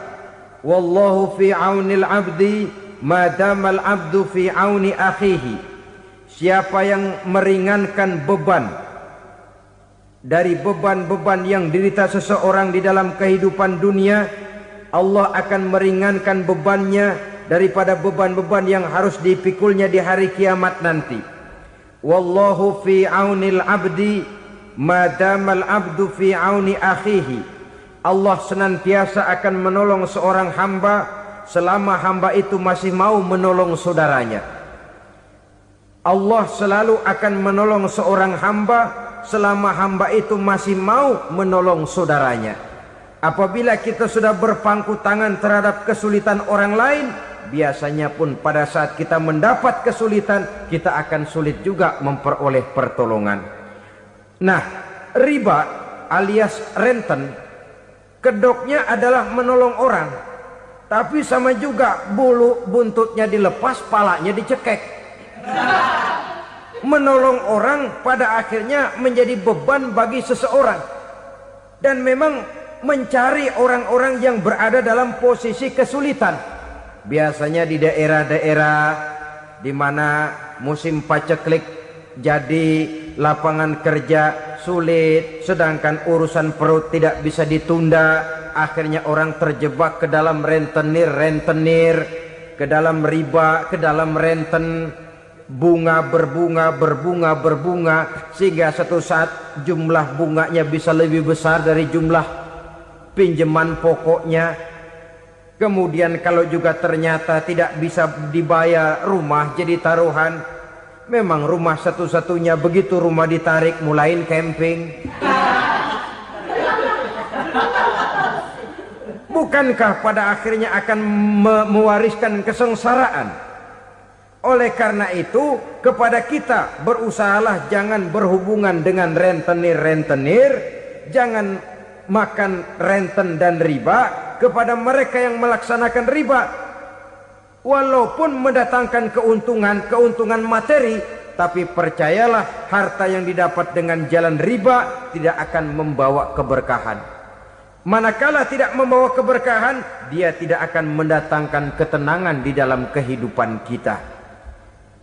Wallahu fi aunil abdi madamal abdu fi auni akhihi. Siapa yang meringankan beban dari beban-beban yang dirita seseorang di dalam kehidupan dunia, Allah akan meringankan bebannya daripada beban-beban yang harus dipikulnya di hari kiamat nanti. Wallahu fi aunil abdi madamal abdu fi auni akhihi. Allah senantiasa akan menolong seorang hamba selama hamba itu masih mau menolong saudaranya. Allah selalu akan menolong seorang hamba selama hamba itu masih mau menolong saudaranya. Apabila kita sudah berpangku tangan terhadap kesulitan orang lain, biasanya pun pada saat kita mendapat kesulitan, kita akan sulit juga memperoleh pertolongan. Nah, riba alias renten, kedoknya adalah menolong orang, tapi sama juga bulu buntutnya dilepas, palanya dicekek. Menolong orang pada akhirnya menjadi beban bagi seseorang, dan memang mencari orang-orang yang berada dalam posisi kesulitan. Biasanya di daerah-daerah di mana musim paceklik, jadi lapangan kerja sulit, sedangkan urusan perut tidak bisa ditunda. Akhirnya orang terjebak ke dalam rentenir, ke dalam riba, ke dalam renten. Bunga berbunga, sehingga satu saat jumlah bunganya bisa lebih besar dari jumlah pinjaman pokoknya. Kemudian kalau juga ternyata tidak bisa dibayar, rumah jadi taruhan. Memang rumah satu-satunya, begitu rumah ditarik mulain camping. Bukankah pada akhirnya akan mewariskan kesengsaraan? Oleh karena itu, kepada kita berusahalah jangan berhubungan dengan rentenir, jangan makan renten dan riba kepada mereka yang melaksanakan riba. Walaupun mendatangkan keuntungan materi, tapi percayalah harta yang didapat dengan jalan riba tidak akan membawa keberkahan. Manakala tidak membawa keberkahan, dia tidak akan mendatangkan ketenangan di dalam kehidupan kita.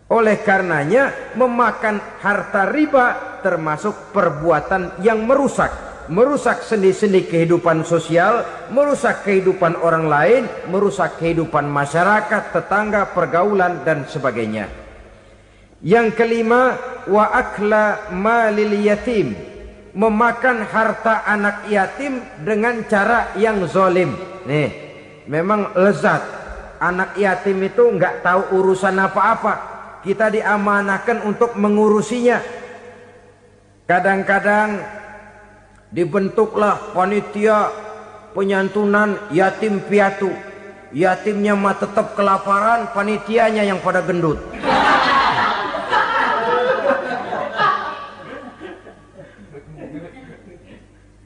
Oleh karenanya, memakan harta riba termasuk perbuatan yang merusak sendi-sendi kehidupan sosial, merusak kehidupan orang lain, merusak kehidupan masyarakat, tetangga, pergaulan dan sebagainya. Yang kelima, wa akla malil yatim, memakan harta anak yatim dengan cara yang zalim. Nih, memang lezat. Anak yatim itu nggak tahu urusan apa-apa. Kita diamanahkan untuk mengurusinya. Kadang-kadang dibentuklah panitia penyantunan yatim piatu. Yatimnya mah tetap kelaparan, panitianya yang pada gendut.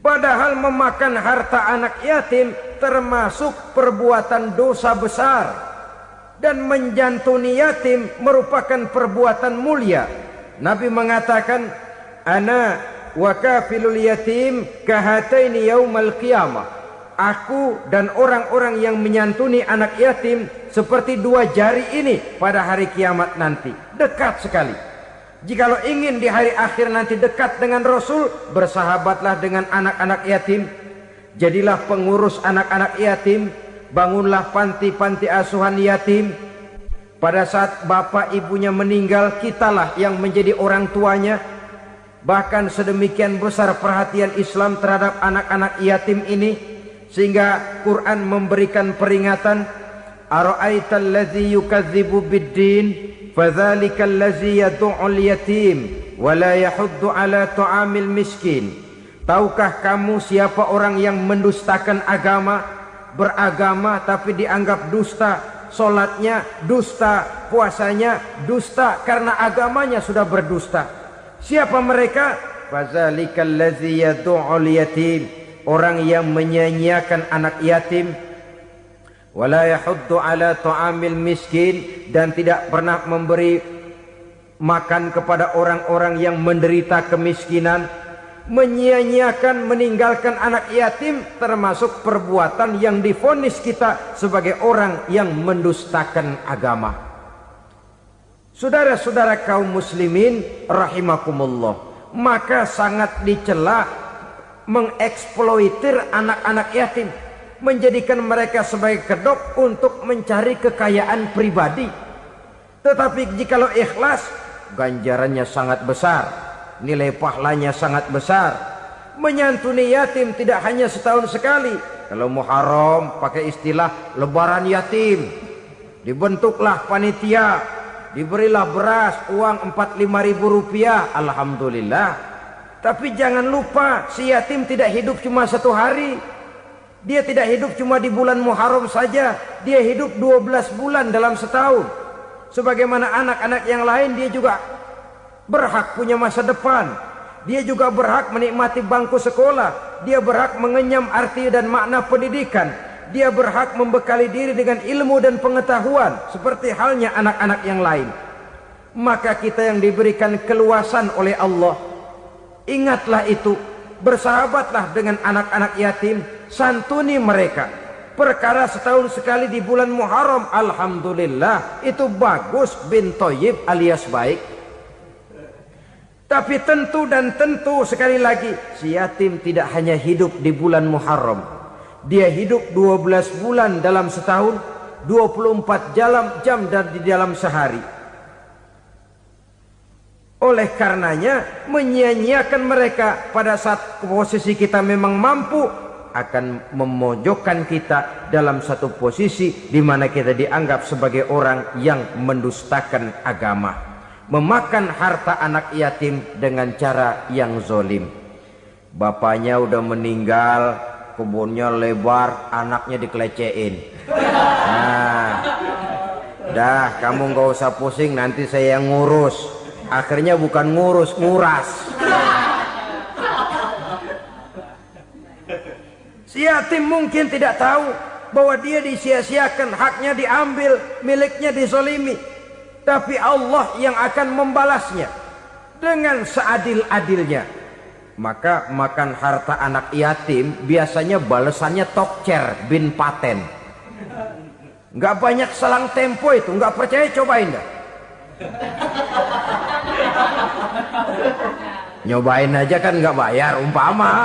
Padahal memakan harta anak yatim termasuk perbuatan dosa besar. Dan menjantuni yatim merupakan perbuatan mulia. Nabi mengatakan, ana wa kafilul yatim kahataini yaumal qiyamah. Aku dan orang-orang yang menyantuni anak yatim seperti dua jari ini pada hari kiamat nanti. Dekat sekali. Jikalau ingin di hari akhir nanti dekat dengan Rasul, bersahabatlah dengan anak-anak yatim. Jadilah pengurus anak-anak yatim. Bangunlah panti-panti asuhan yatim. Pada saat bapak ibunya meninggal, kitalah yang menjadi orang tuanya. Bahkan sedemikian besar perhatian Islam terhadap anak-anak yatim ini, sehingga Quran memberikan peringatan, ara'aital ladzi yukadzibu biddin fadzalikal ladzi yad'ul yatim wa la yahuddu ala ta'amil miskin. Tahukah kamu siapa orang yang mendustakan agama? Beragama tapi dianggap dusta, solatnya dusta, puasanya dusta, karena agamanya sudah berdusta. Siapa mereka? Fazalikal ladzi yad'ul yatim, orang yang menyanyiakan anak yatim. wala yahuddu ala ta'amil miskin, dan tidak pernah memberi makan kepada orang-orang yang menderita kemiskinan. Menyia-nyiakan, meninggalkan anak yatim termasuk perbuatan yang divonis kita sebagai orang yang mendustakan agama. Saudara-saudara kaum muslimin rahimakumullah, maka sangat dicela mengeksploitir anak-anak yatim, menjadikan mereka sebagai kedok untuk mencari kekayaan pribadi. Tetapi jikalau ikhlas, ganjarannya sangat besar, nilai pahalanya sangat besar. Menyantuni yatim tidak hanya setahun sekali. Kalau Muharram pakai istilah lebaran yatim, dibentuklah panitia, diberilah beras, uang 45.000 rupiah, alhamdulillah. Tapi jangan lupa, si yatim tidak hidup cuma satu hari. Dia tidak hidup cuma di bulan Muharram saja, dia hidup 12 bulan dalam setahun. Sebagaimana anak-anak yang lain, dia juga berhak punya masa depan. Dia juga berhak menikmati bangku sekolah. Dia berhak mengenyam arti dan makna pendidikan. Dia berhak membekali diri dengan ilmu dan pengetahuan seperti halnya anak-anak yang lain. Maka kita yang diberikan keluasan oleh Allah, ingatlah itu, bersahabatlah dengan anak-anak yatim, santuni mereka. Perkara setahun sekali di bulan Muharram, alhamdulillah, itu bagus, bin Thayyib alias baik. Tapi tentu dan tentu sekali lagi, si yatim tidak hanya hidup di bulan Muharram. Dia hidup 12 bulan dalam setahun, 24 jam di dalam sehari. Oleh karenanya, menyia-nyiakan mereka pada saat posisi kita memang mampu akan memojokkan kita dalam satu posisi di mana kita dianggap sebagai orang yang mendustakan agama, memakan harta anak yatim dengan cara yang zolim. Bapaknya udah meninggal, kebunnya lebar, anaknya dikelecehin. Nah, dah kamu gak usah pusing, nanti saya yang ngurus. Akhirnya bukan ngurus, nguras. Si yatim mungkin tidak tahu bahwa dia disia-siakan, haknya diambil, miliknya dizalimi. Tapi Allah yang akan membalasnya dengan seadil-adilnya. Maka makan harta anak yatim biasanya balasannya tokcer bin paten. Nggak banyak selang tempo itu, nggak percaya cobain dah. Nyobain aja kan nggak bayar, umpama.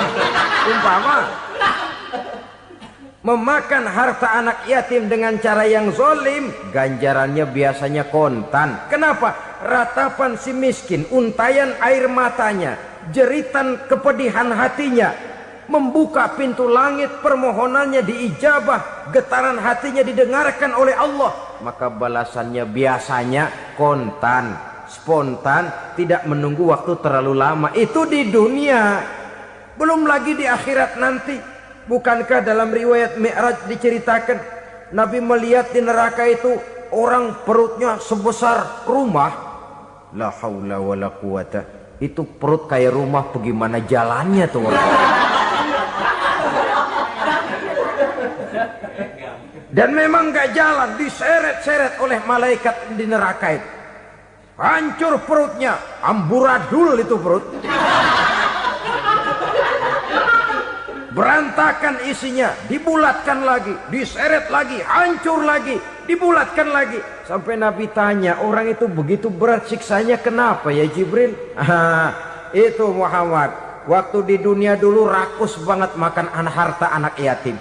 Memakan harta anak yatim dengan cara yang zolim, ganjarannya biasanya kontan. Kenapa? Ratapan si miskin, untayan air matanya, jeritan kepedihan hatinya, membuka pintu langit, permohonannya diijabah, getaran hatinya didengarkan oleh Allah. Maka balasannya biasanya kontan, spontan, tidak menunggu waktu terlalu lama. Itu di dunia, belum lagi di akhirat nanti. Bukankah dalam riwayat Mi'raj diceritakan Nabi melihat di neraka itu orang perutnya sebesar rumah. La haula wala quwata. Itu perut kayak rumah, bagaimana jalannya tuh orang? Dan memang gak jalan, diseret-seret oleh malaikat di neraka itu. Hancur perutnya, amburadul itu perut. Berantakan isinya, dibulatkan lagi, diseret lagi, hancur lagi, dibulatkan lagi. Sampai Nabi tanya, orang itu begitu berat siksanya kenapa ya Jibril? Itu Muhammad, waktu di dunia dulu rakus banget makan harta anak yatim.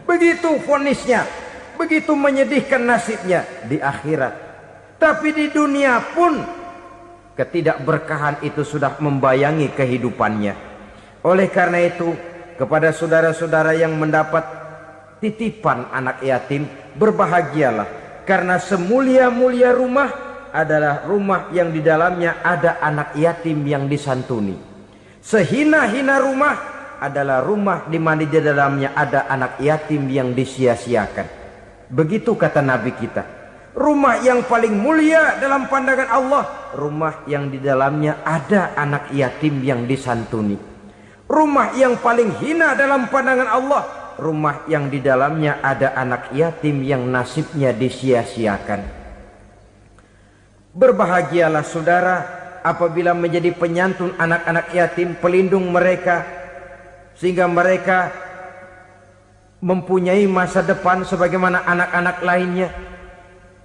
Begitu vonisnya, begitu menyedihkan nasibnya di akhirat. Tapi di dunia pun ketidakberkahan itu sudah membayangi kehidupannya. Oleh karena itu, kepada saudara-saudara yang mendapat titipan anak yatim, berbahagialah, karena semulia-mulia rumah adalah rumah yang di dalamnya ada anak yatim yang disantuni. Sehina-hina rumah adalah rumah di mana di dalamnya ada anak yatim yang disia-siakan. Begitu kata Nabi kita. Rumah yang paling mulia dalam pandangan Allah, rumah yang di dalamnya ada anak yatim yang disantuni. Rumah yang paling hina dalam pandangan Allah, rumah yang di dalamnya ada anak yatim yang nasibnya disia-siakan. Berbahagialah saudara apabila menjadi penyantun anak-anak yatim, pelindung mereka, sehingga mereka mempunyai masa depan sebagaimana anak-anak lainnya.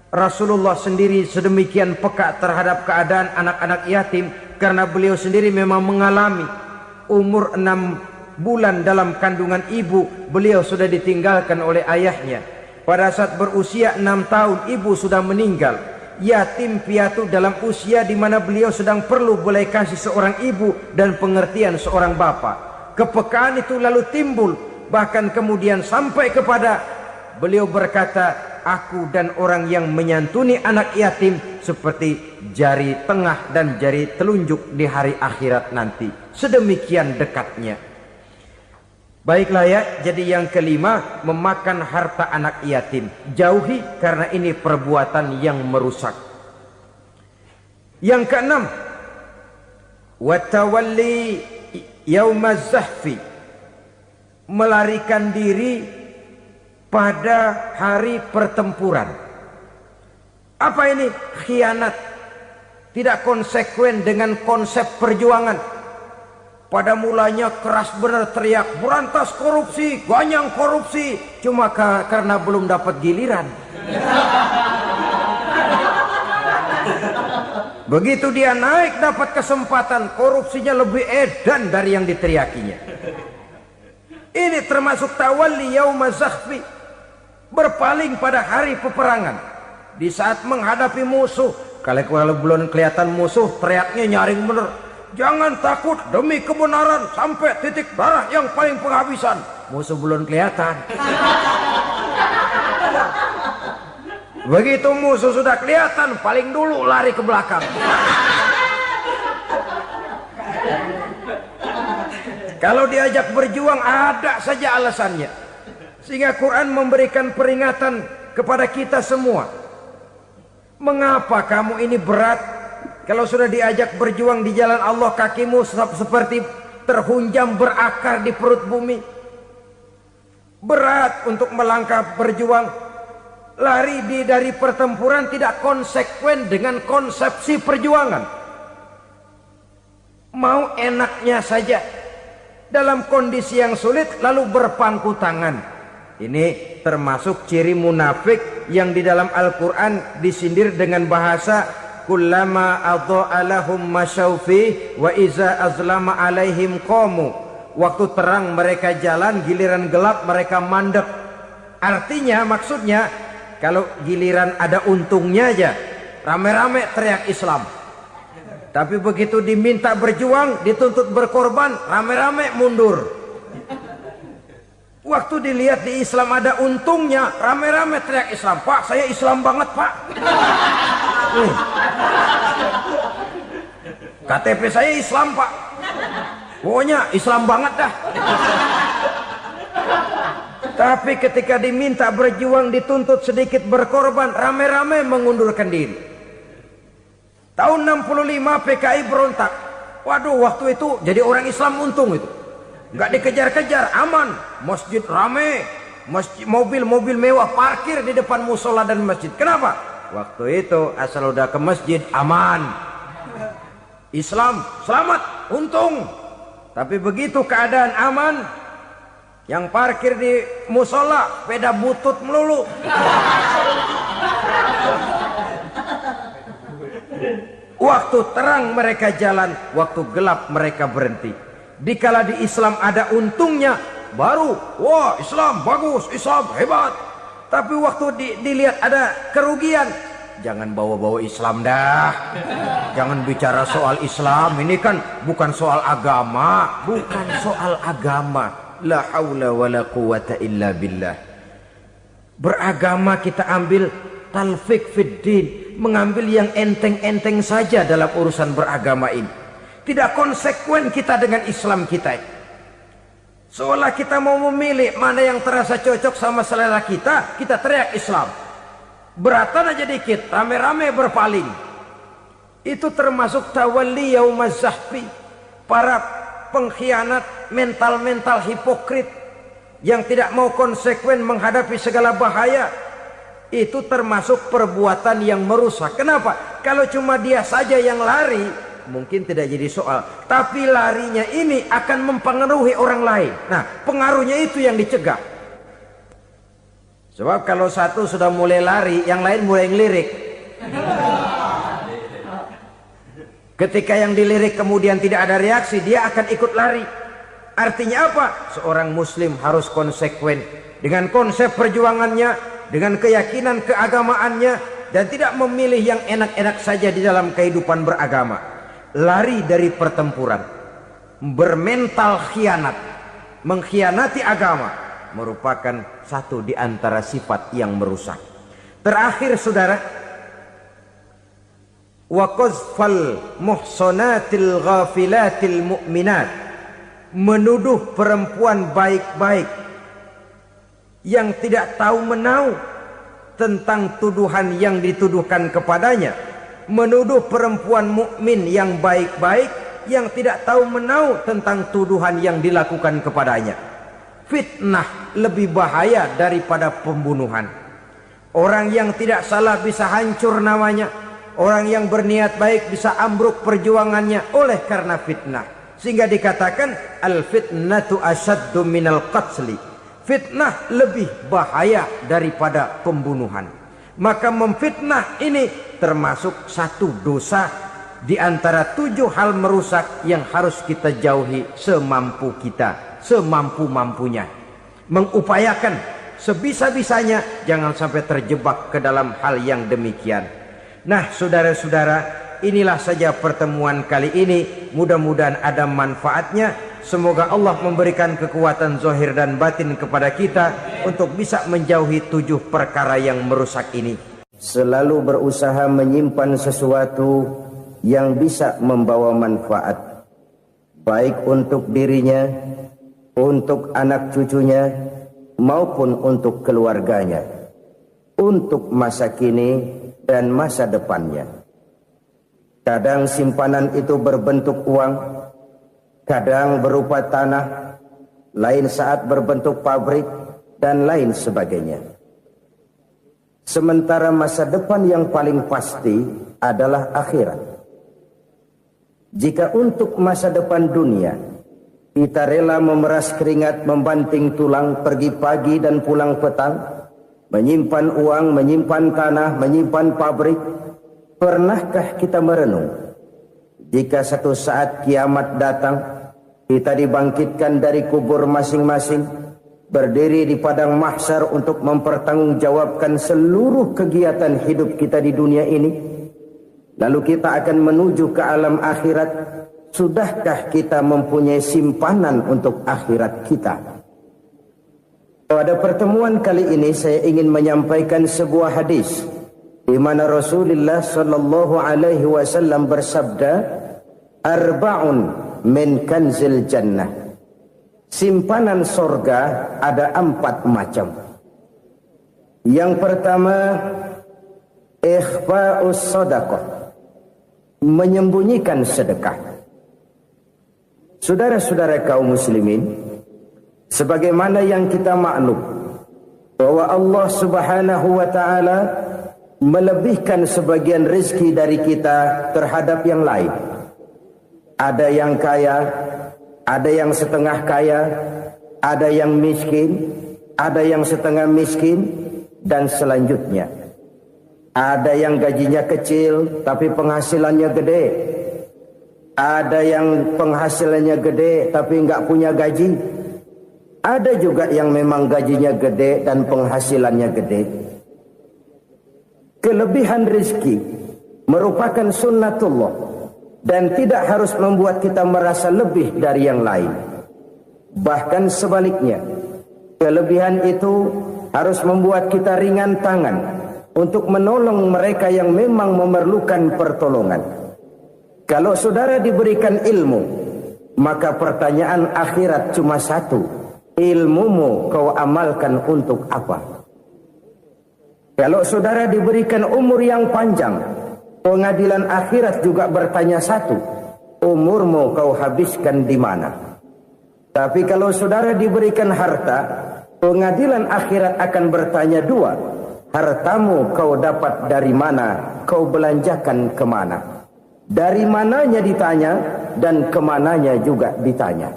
Rasulullah sendiri sedemikian peka terhadap keadaan anak-anak yatim karena beliau sendiri memang mengalami umur 6 bulan dalam kandungan ibu, beliau sudah ditinggalkan oleh ayahnya. Pada saat berusia 6 tahun ibu sudah meninggal. Yatim piatu dalam usia di mana beliau sedang perlu belas kasih seorang ibu dan pengertian seorang bapa. Kepekaan itu lalu timbul, bahkan kemudian sampai kepada beliau berkata, aku dan orang yang menyantuni anak yatim seperti jari tengah dan jari telunjuk di hari akhirat nanti. Sedemikian dekatnya. Baiklah ya, jadi yang kelima, memakan harta anak yatim. Jauhi karena ini perbuatan yang merusak. Yang keenam, watawalli yaumaz zahfi, melarikan diri pada hari pertempuran. Apa ini? Khianat. Tidak konsekuen dengan konsep perjuangan. Pada mulanya keras benar teriak, berantas korupsi, ganyang korupsi. Cuma karena belum dapat giliran. Begitu dia naik dapat kesempatan, korupsinya lebih edan dari yang diteriakinya. Ini termasuk tawalli yaumaz zahfi, berpaling pada hari peperangan. Di saat menghadapi musuh, kalau belum kelihatan musuh, teriaknya nyaring bener. Jangan takut demi kebenaran sampai titik darah yang paling penghabisan. Musuh belum kelihatan. Begitu musuh sudah kelihatan, paling dulu lari ke belakang. Kalau diajak berjuang ada saja alasannya. Sehingga Quran memberikan peringatan kepada kita semua. Mengapa kamu ini berat? Kalau sudah diajak berjuang di jalan Allah, kakimu seperti terhunjam berakar di perut bumi. Berat untuk melangkah berjuang. Lari dari pertempuran tidak konsekuen dengan konsepsi perjuangan. Mau enaknya saja. Dalam kondisi yang sulit lalu berpangku tangan. Ini termasuk ciri munafik yang di dalam Al-Quran disindir dengan bahasa kullama adha'a lahum masyaufi wa iza azlama alaihim qamu. Waktu terang mereka jalan, giliran gelap mereka mandek. Artinya, maksudnya kalau giliran ada untungnya aja rame-rame teriak Islam. Tapi begitu diminta berjuang, dituntut berkorban, rame-rame mundur. Waktu dilihat di Islam ada untungnya, rame-rame teriak Islam. Pak, saya Islam banget, Pak. KTP saya Islam, Pak. Pokoknya Islam banget dah. Tapi ketika diminta berjuang, dituntut sedikit berkorban, rame-rame mengundurkan diri. Tahun 65 PKI berontak. Waduh, waktu itu jadi orang Islam untung itu. Nggak dikejar-kejar, aman. Masjid rame, mobil-mobil mewah parkir di depan musola dan masjid. Kenapa? Waktu itu asal udah ke masjid aman. Islam selamat, untung. Tapi begitu keadaan aman, yang parkir di musola sepeda butut melulu. Waktu terang mereka jalan, waktu gelap mereka berhenti. Dikala di Islam ada untungnya, baru wah Islam bagus, Islam hebat. Tapi waktu dilihat ada kerugian, jangan bawa-bawa Islam dah. Jangan bicara soal Islam, ini kan bukan soal agama. Bukan soal agama. La haula wa la quwata illa billah. Beragama kita ambil talfik fid din, mengambil yang enteng-enteng saja dalam urusan beragama ini. Tidak konsekuen kita dengan Islam kita. Seolah kita mau memilih mana yang terasa cocok sama selera kita, kita teriak Islam. Beratan aja dikit, rame-rame berpaling. Itu termasuk tawalli yaumaz zahfi. Para pengkhianat, mental-mental hipokrit. yang tidak mau konsekuen menghadapi segala bahaya, itu termasuk perbuatan yang merusak. Kenapa? Kalau cuma dia saja yang lari, mungkin tidak jadi soal. Tapi larinya ini akan mempengaruhi orang lain. Nah, pengaruhnya itu yang dicegah. Sebab kalau satu sudah mulai lari, yang lain mulai ngelirik. Ketika yang dilirik kemudian tidak ada reaksi, dia akan ikut lari. Artinya apa? Seorang muslim harus konsekuen dengan konsep perjuangannya, dengan keyakinan keagamaannya, dan tidak memilih yang enak-enak saja di dalam kehidupan beragama. Lari dari pertempuran, bermental khianat, mengkhianati agama, merupakan satu di antara sifat yang merusak. Terakhir saudara, wa qazfal muhsanatil ghafilatil mu'minat, menuduh perempuan baik-baik yang tidak tahu menahu tentang tuduhan yang dituduhkan kepadanya, menuduh perempuan mukmin yang baik-baik yang tidak tahu menahu tentang tuduhan yang dilakukan kepadanya. Fitnah lebih bahaya daripada pembunuhan. Orang yang tidak salah bisa hancur namanya, orang yang berniat baik bisa ambruk perjuangannya oleh karena fitnah. Sehingga dikatakan al-fitnatu asyaddu minal qatli. Fitnah lebih bahaya daripada pembunuhan. Maka memfitnah ini termasuk satu dosa di antara 7 hal merusak yang harus kita jauhi semampu kita, semampu-mampunya. Mengupayakan sebisa-bisanya jangan sampai terjebak ke dalam hal yang demikian. Nah, saudara-saudara, inilah saja pertemuan kali ini. Mudah-mudahan ada manfaatnya. Semoga Allah memberikan kekuatan zahir dan batin kepada kita untuk bisa menjauhi 7 perkara yang merusak ini. Selalu berusaha menyimpan sesuatu yang bisa membawa manfaat, baik untuk dirinya, untuk anak cucunya, maupun untuk keluarganya, untuk masa kini dan masa depannya. Kadang simpanan itu berbentuk uang, kadang berupa tanah, lain saat berbentuk pabrik, dan lain sebagainya. Sementara masa depan yang paling pasti adalah akhirat. Jika untuk masa depan dunia kita rela memeras keringat, membanting tulang, pergi pagi dan pulang petang, menyimpan uang, menyimpan tanah, menyimpan pabrik, pernahkah kita merenung jika satu saat kiamat datang, kita dibangkitkan dari kubur masing-masing, berdiri di padang mahsyar untuk mempertanggungjawabkan seluruh kegiatan hidup kita di dunia ini? Lalu kita akan menuju ke alam akhirat. Sudahkah kita mempunyai simpanan untuk akhirat kita? Pada pertemuan kali ini saya ingin menyampaikan sebuah hadis di mana Rasulullah sallallahu alaihi wasallam bersabda, arba'un min kanzil jannah. Simpanan sorga ada 4 macam. Yang pertama, ikhfa'us sadaqah, menyembunyikan sedekah. Saudara-saudara kaum muslimin, sebagaimana yang kita maklum bahwa Allah Subhanahu wa taala melebihkan sebagian rezeki dari kita terhadap yang lain. Ada yang kaya, ada yang setengah kaya, ada yang miskin, ada yang setengah miskin, dan selanjutnya. Ada yang gajinya kecil tapi penghasilannya gede. Ada yang penghasilannya gede tapi nggak punya gaji. Ada juga yang memang gajinya gede dan penghasilannya gede. Kelebihan rezeki merupakan sunnatullah dan tidak harus membuat kita merasa lebih dari yang lain. Bahkan sebaliknya, kelebihan itu harus membuat kita ringan tangan untuk menolong mereka yang memang memerlukan pertolongan. Kalau saudara diberikan ilmu, maka pertanyaan akhirat cuma satu: ilmumu kau amalkan untuk apa? Kalau saudara diberikan umur yang panjang, pengadilan akhirat juga bertanya satu: umurmu kau habiskan di mana? Tapi kalau saudara diberikan harta, pengadilan akhirat akan bertanya dua. Hartamu kau dapat dari mana? Kau belanjakan kemana? Dari mananya ditanya, dan kemananya juga ditanya.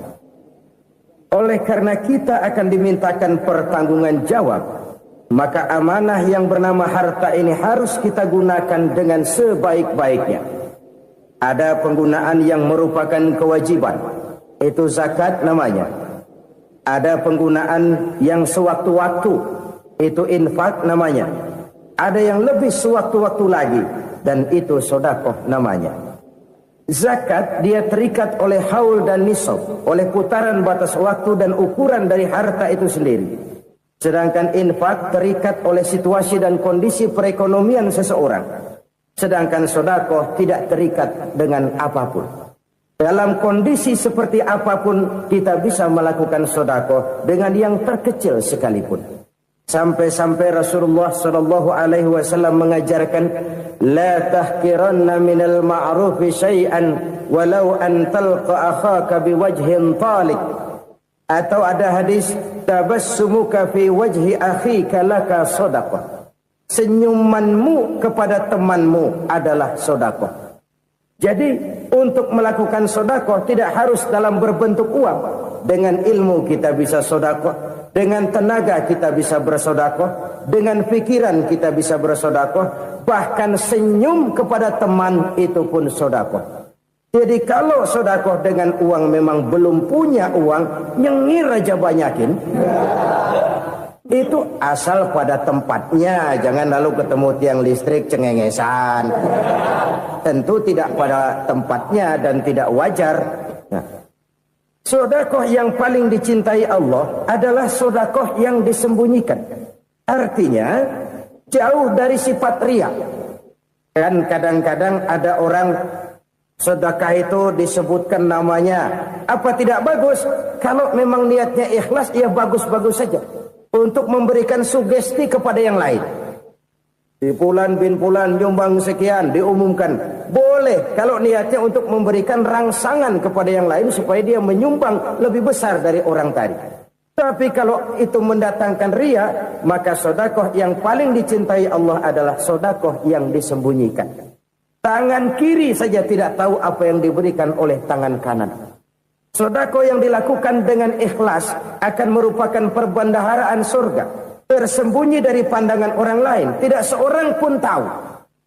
Oleh karena kita akan dimintakan pertanggungan jawab, maka amanah yang bernama harta ini harus kita gunakan dengan sebaik-baiknya. Ada penggunaan yang merupakan kewajiban, itu zakat namanya. Ada penggunaan yang sewaktu-waktu, itu infak namanya. Ada yang lebih sewaktu-waktu lagi, dan itu sedekah namanya. Zakat dia terikat oleh haul dan nisab, oleh putaran batas waktu dan ukuran dari harta itu sendiri. Sedangkan infak terikat oleh situasi dan kondisi perekonomian seseorang. Sedangkan sedekah tidak terikat dengan apapun. Dalam kondisi seperti apapun kita bisa melakukan sedekah dengan yang terkecil sekalipun. Sampai-sampai Rasulullah sallallahu alaihi wasallam mengajarkan, la tahqiranna minal ma'rufi syai'an walau an talqa akhaka biwajhin talik. Atau ada hadis, tabassumuka fi wajhi akhika laka sedekah. Senyumanmu kepada temanmu adalah sedekah. Jadi untuk melakukan sedekah tidak harus dalam berbentuk uang. Dengan ilmu kita bisa sedekah, dengan tenaga kita bisa bersedekah, dengan pikiran kita bisa bersedekah, bahkan senyum kepada teman itu pun sedekah. Jadi kalau sedekah dengan uang memang belum punya uang, nyengir aja banyakin. Itu asal pada tempatnya, jangan lalu ketemu tiang listrik cengengesan. Tentu tidak pada tempatnya dan tidak wajar. Nah, sedekah yang paling dicintai Allah adalah sedekah yang disembunyikan. Artinya jauh dari sifat riya. Kan kadang-kadang ada orang sedekah itu disebutkan namanya. Apa tidak bagus? Kalau memang niatnya ikhlas, ya bagus-bagus saja. Untuk memberikan sugesti kepada yang lain. Di Fulan bin Fulan nyumbang sekian, diumumkan. Boleh kalau niatnya untuk memberikan rangsangan kepada yang lain supaya dia menyumbang lebih besar dari orang tadi. Tapi kalau itu mendatangkan riya, maka sedekah yang paling dicintai Allah adalah sedekah yang disembunyikan. Tangan kiri saja tidak tahu apa yang diberikan oleh tangan kanan. Sedekah yang dilakukan dengan ikhlas akan merupakan perbendaharaan surga, tersembunyi dari pandangan orang lain, tidak seorang pun tahu.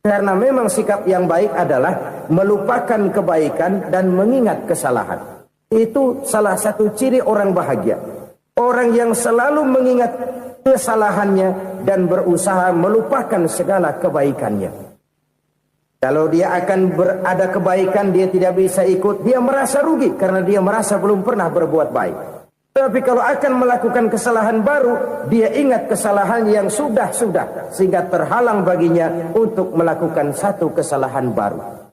Karena memang sikap yang baik adalah melupakan kebaikan dan mengingat kesalahan. Itu salah satu ciri orang bahagia. Orang yang selalu mengingat kesalahannya dan berusaha melupakan segala kebaikannya. Kalau dia akan berada kebaikan, dia tidak bisa ikut, dia merasa rugi karena dia merasa belum pernah berbuat baik. Tapi kalau akan melakukan kesalahan baru, dia ingat kesalahan yang sudah-sudah, sehingga terhalang baginya untuk melakukan satu kesalahan baru.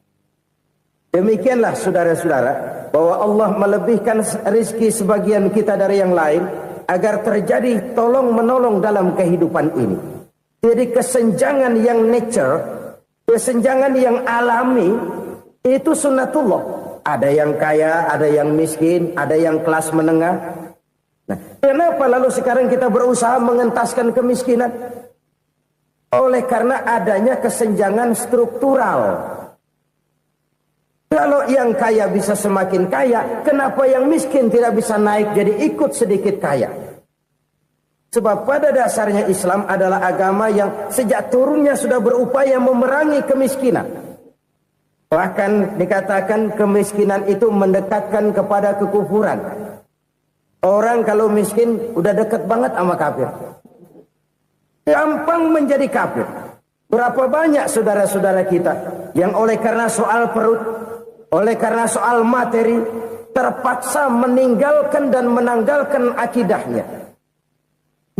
Demikianlah saudara-saudara, bahwa Allah melebihkan rizki sebagian kita dari yang lain, agar terjadi tolong-menolong dalam kehidupan ini. Jadi kesenjangan yang nature, kesenjangan yang alami, itu sunnatullah. Ada yang kaya, ada yang miskin, ada yang kelas menengah. Nah, kenapa lalu sekarang kita berusaha mengentaskan kemiskinan? Oleh karena adanya kesenjangan struktural. Kalau yang kaya bisa semakin kaya, kenapa yang miskin tidak bisa naik jadi ikut sedikit kaya? Sebab pada dasarnya Islam adalah agama yang sejak turunnya sudah berupaya memerangi kemiskinan. Bahkan dikatakan kemiskinan itu mendekatkan kepada kekufuran. Orang kalau miskin udah dekat banget sama kafir. Gampang menjadi kafir. Berapa banyak saudara-saudara kita yang oleh karena soal perut, oleh karena soal materi, terpaksa meninggalkan dan menanggalkan akidahnya.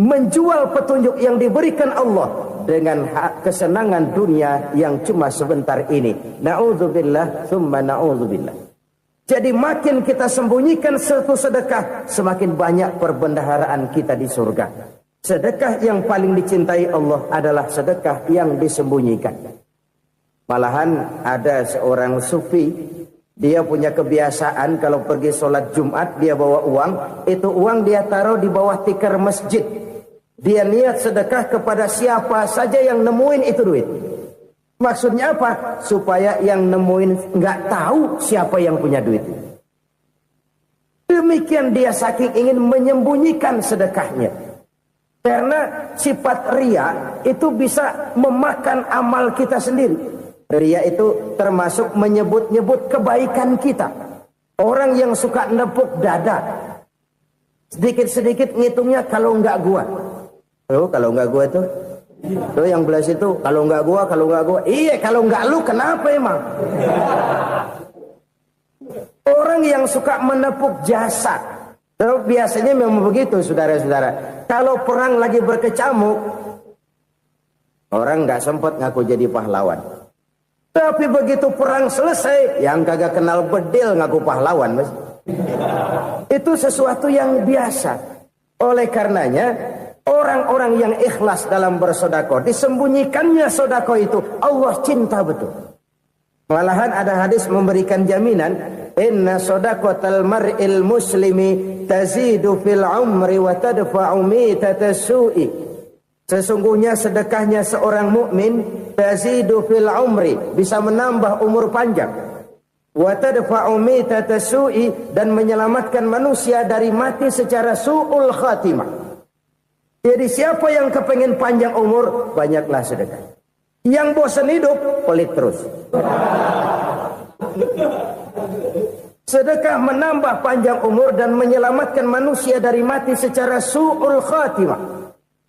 Menjual petunjuk yang diberikan Allah dengan kesenangan dunia yang cuma sebentar ini. Na'udzubillah, thumma na'udzubillah. Jadi makin kita sembunyikan satu sedekah, semakin banyak perbendaharaan kita di surga. Sedekah yang paling dicintai Allah adalah sedekah yang disembunyikan. Malahan ada seorang sufi, Dia punya kebiasaan kalau pergi sholat Jumat dia bawa uang. Itu uang dia taruh di bawah tikar masjid. Dia niat sedekah kepada siapa saja yang nemuin itu duit. Maksudnya apa? Supaya yang nemuin nggak tahu siapa yang punya duit. Demikian dia saking ingin menyembunyikan sedekahnya. Karena sifat riya itu bisa memakan amal kita sendiri. Riya itu termasuk menyebut-nyebut kebaikan kita. Orang yang suka nepuk dada, sedikit-sedikit ngitungnya kalau enggak gua. Oh, kalau enggak gua tuh yang belas itu kalau enggak gua. Iya, kalau enggak lu kenapa emang? Orang yang suka menepuk jasad. Biasanya memang begitu, saudara-saudara. Kalau perang lagi berkecamuk, orang enggak sempat ngaku jadi pahlawan. Tapi begitu perang selesai, yang kagak kenal bedil ngaku pahlawan, Mas. Itu sesuatu yang biasa. Oleh karenanya, orang-orang yang ikhlas dalam bersedekah, disembunyikannya sedekah itu, Allah cinta betul. Malahan ada hadis memberikan jaminan, inna shadaqatal mar'il muslimi tazidu fil umri wa tadfa'u mitatas su'i. Sesungguhnya sedekahnya seorang mukmin tazidu fil umri, bisa menambah umur panjang, wa tadfa'u mitatas su'i, dan menyelamatkan manusia dari mati secara su'ul khatimah. Jadi siapa yang kepengen panjang umur, banyaklah sedekah. Yang bosan hidup, pelit terus. Sedekah menambah panjang umur dan menyelamatkan manusia dari mati secara su'ul khatimah.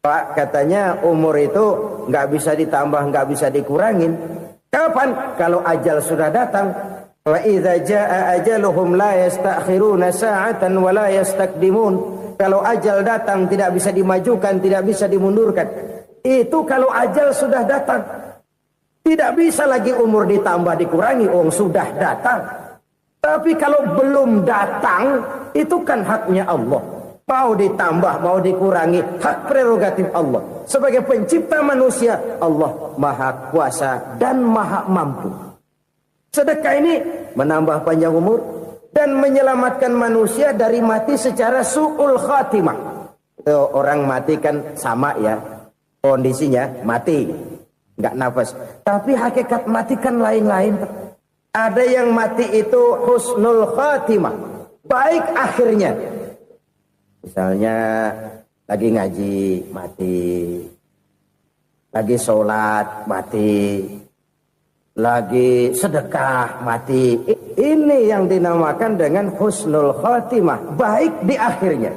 Pak, katanya umur itu nggak bisa ditambah, nggak bisa dikurangin. Kapan? Kalau ajal sudah datang. Wa idza jaa ajaluhum la yastakhiruna sa'atan wa la yastaqdimun. Kalau ajal datang tidak bisa dimajukan, tidak bisa dimundurkan. Itu kalau ajal sudah datang. Tidak bisa lagi umur ditambah dikurangi, sudah datang. Tapi kalau belum datang, itu kan haknya Allah. Mau ditambah, mau dikurangi, hak prerogatif Allah. Sebagai pencipta manusia, Allah maha kuasa dan maha mampu. Sedekah ini menambah panjang umur dan menyelamatkan manusia dari mati secara su'ul khatimah. Orang mati kan sama ya, kondisinya mati, nggak nafas. Tapi hakikat mati kan lain-lain. Ada yang mati itu husnul khatimah, baik akhirnya. Misalnya lagi ngaji mati, lagi sholat mati, lagi sedekah mati. Ini yang dinamakan dengan husnul khatimah, baik di akhirnya.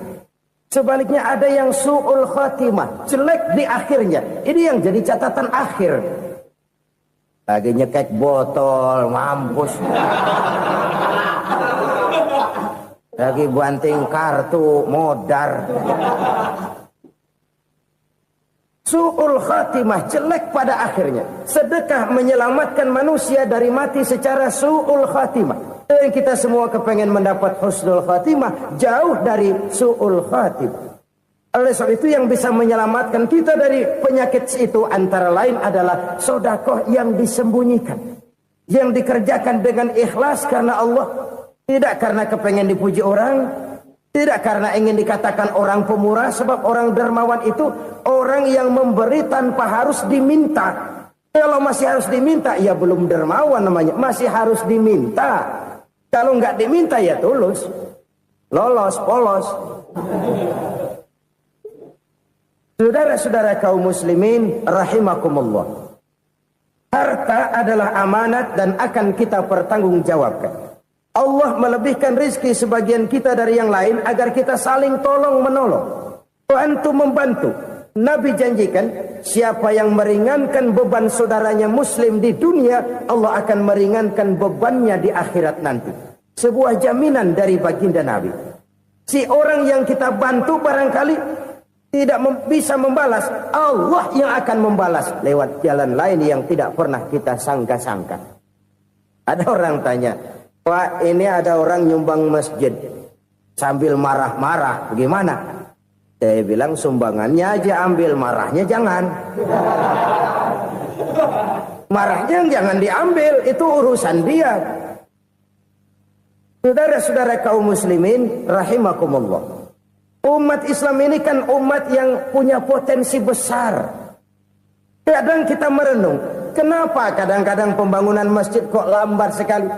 Sebaliknya ada yang su'ul khatimah, jelek di akhirnya. Ini yang jadi catatan akhir. Lagi nyekek botol, mampus. Lagi banting kartu, modar. Su'ul khatimah, jelek pada akhirnya. Sedekah menyelamatkan manusia dari mati secara su'ul khatimah. Dan kita semua kepengen mendapat husnul khatimah, jauh dari su'ul khatimah. Oleh sebab itu yang bisa menyelamatkan kita dari penyakit itu antara lain adalah sedekah yang disembunyikan. Yang dikerjakan dengan ikhlas karena Allah. Tidak karena kepengen dipuji orang, tidak karena ingin dikatakan orang pemurah, sebab orang dermawan itu orang yang memberi tanpa harus diminta. Kalau masih harus diminta, ya belum dermawan namanya, masih harus diminta. Kalau nggak diminta ya tulus, lolos, polos. Saudara-saudara kaum muslimin rahimakumullah. Harta adalah amanat dan akan kita pertanggungjawabkan. Allah melebihkan rizki sebagian kita dari yang lain agar kita saling tolong menolong, bantu membantu. Nabi janjikan siapa yang meringankan beban saudaranya muslim di dunia, Allah akan meringankan bebannya di akhirat nanti. Sebuah jaminan dari baginda Nabi. Si orang yang kita bantu barangkali tidak bisa membalas, Allah yang akan membalas lewat jalan lain yang tidak pernah kita sangka-sangka. Ada orang tanya, Pak, ini ada orang nyumbang masjid sambil marah-marah, bagaimana? Saya bilang sumbangannya aja ambil, marahnya jangan. Marahnya jangan diambil, itu urusan dia. Saudara-saudara kaum muslimin rahimakumullah. Umat Islam ini kan umat yang punya potensi besar. Kadang kita merenung, kenapa kadang-kadang pembangunan masjid kok lambat sekali?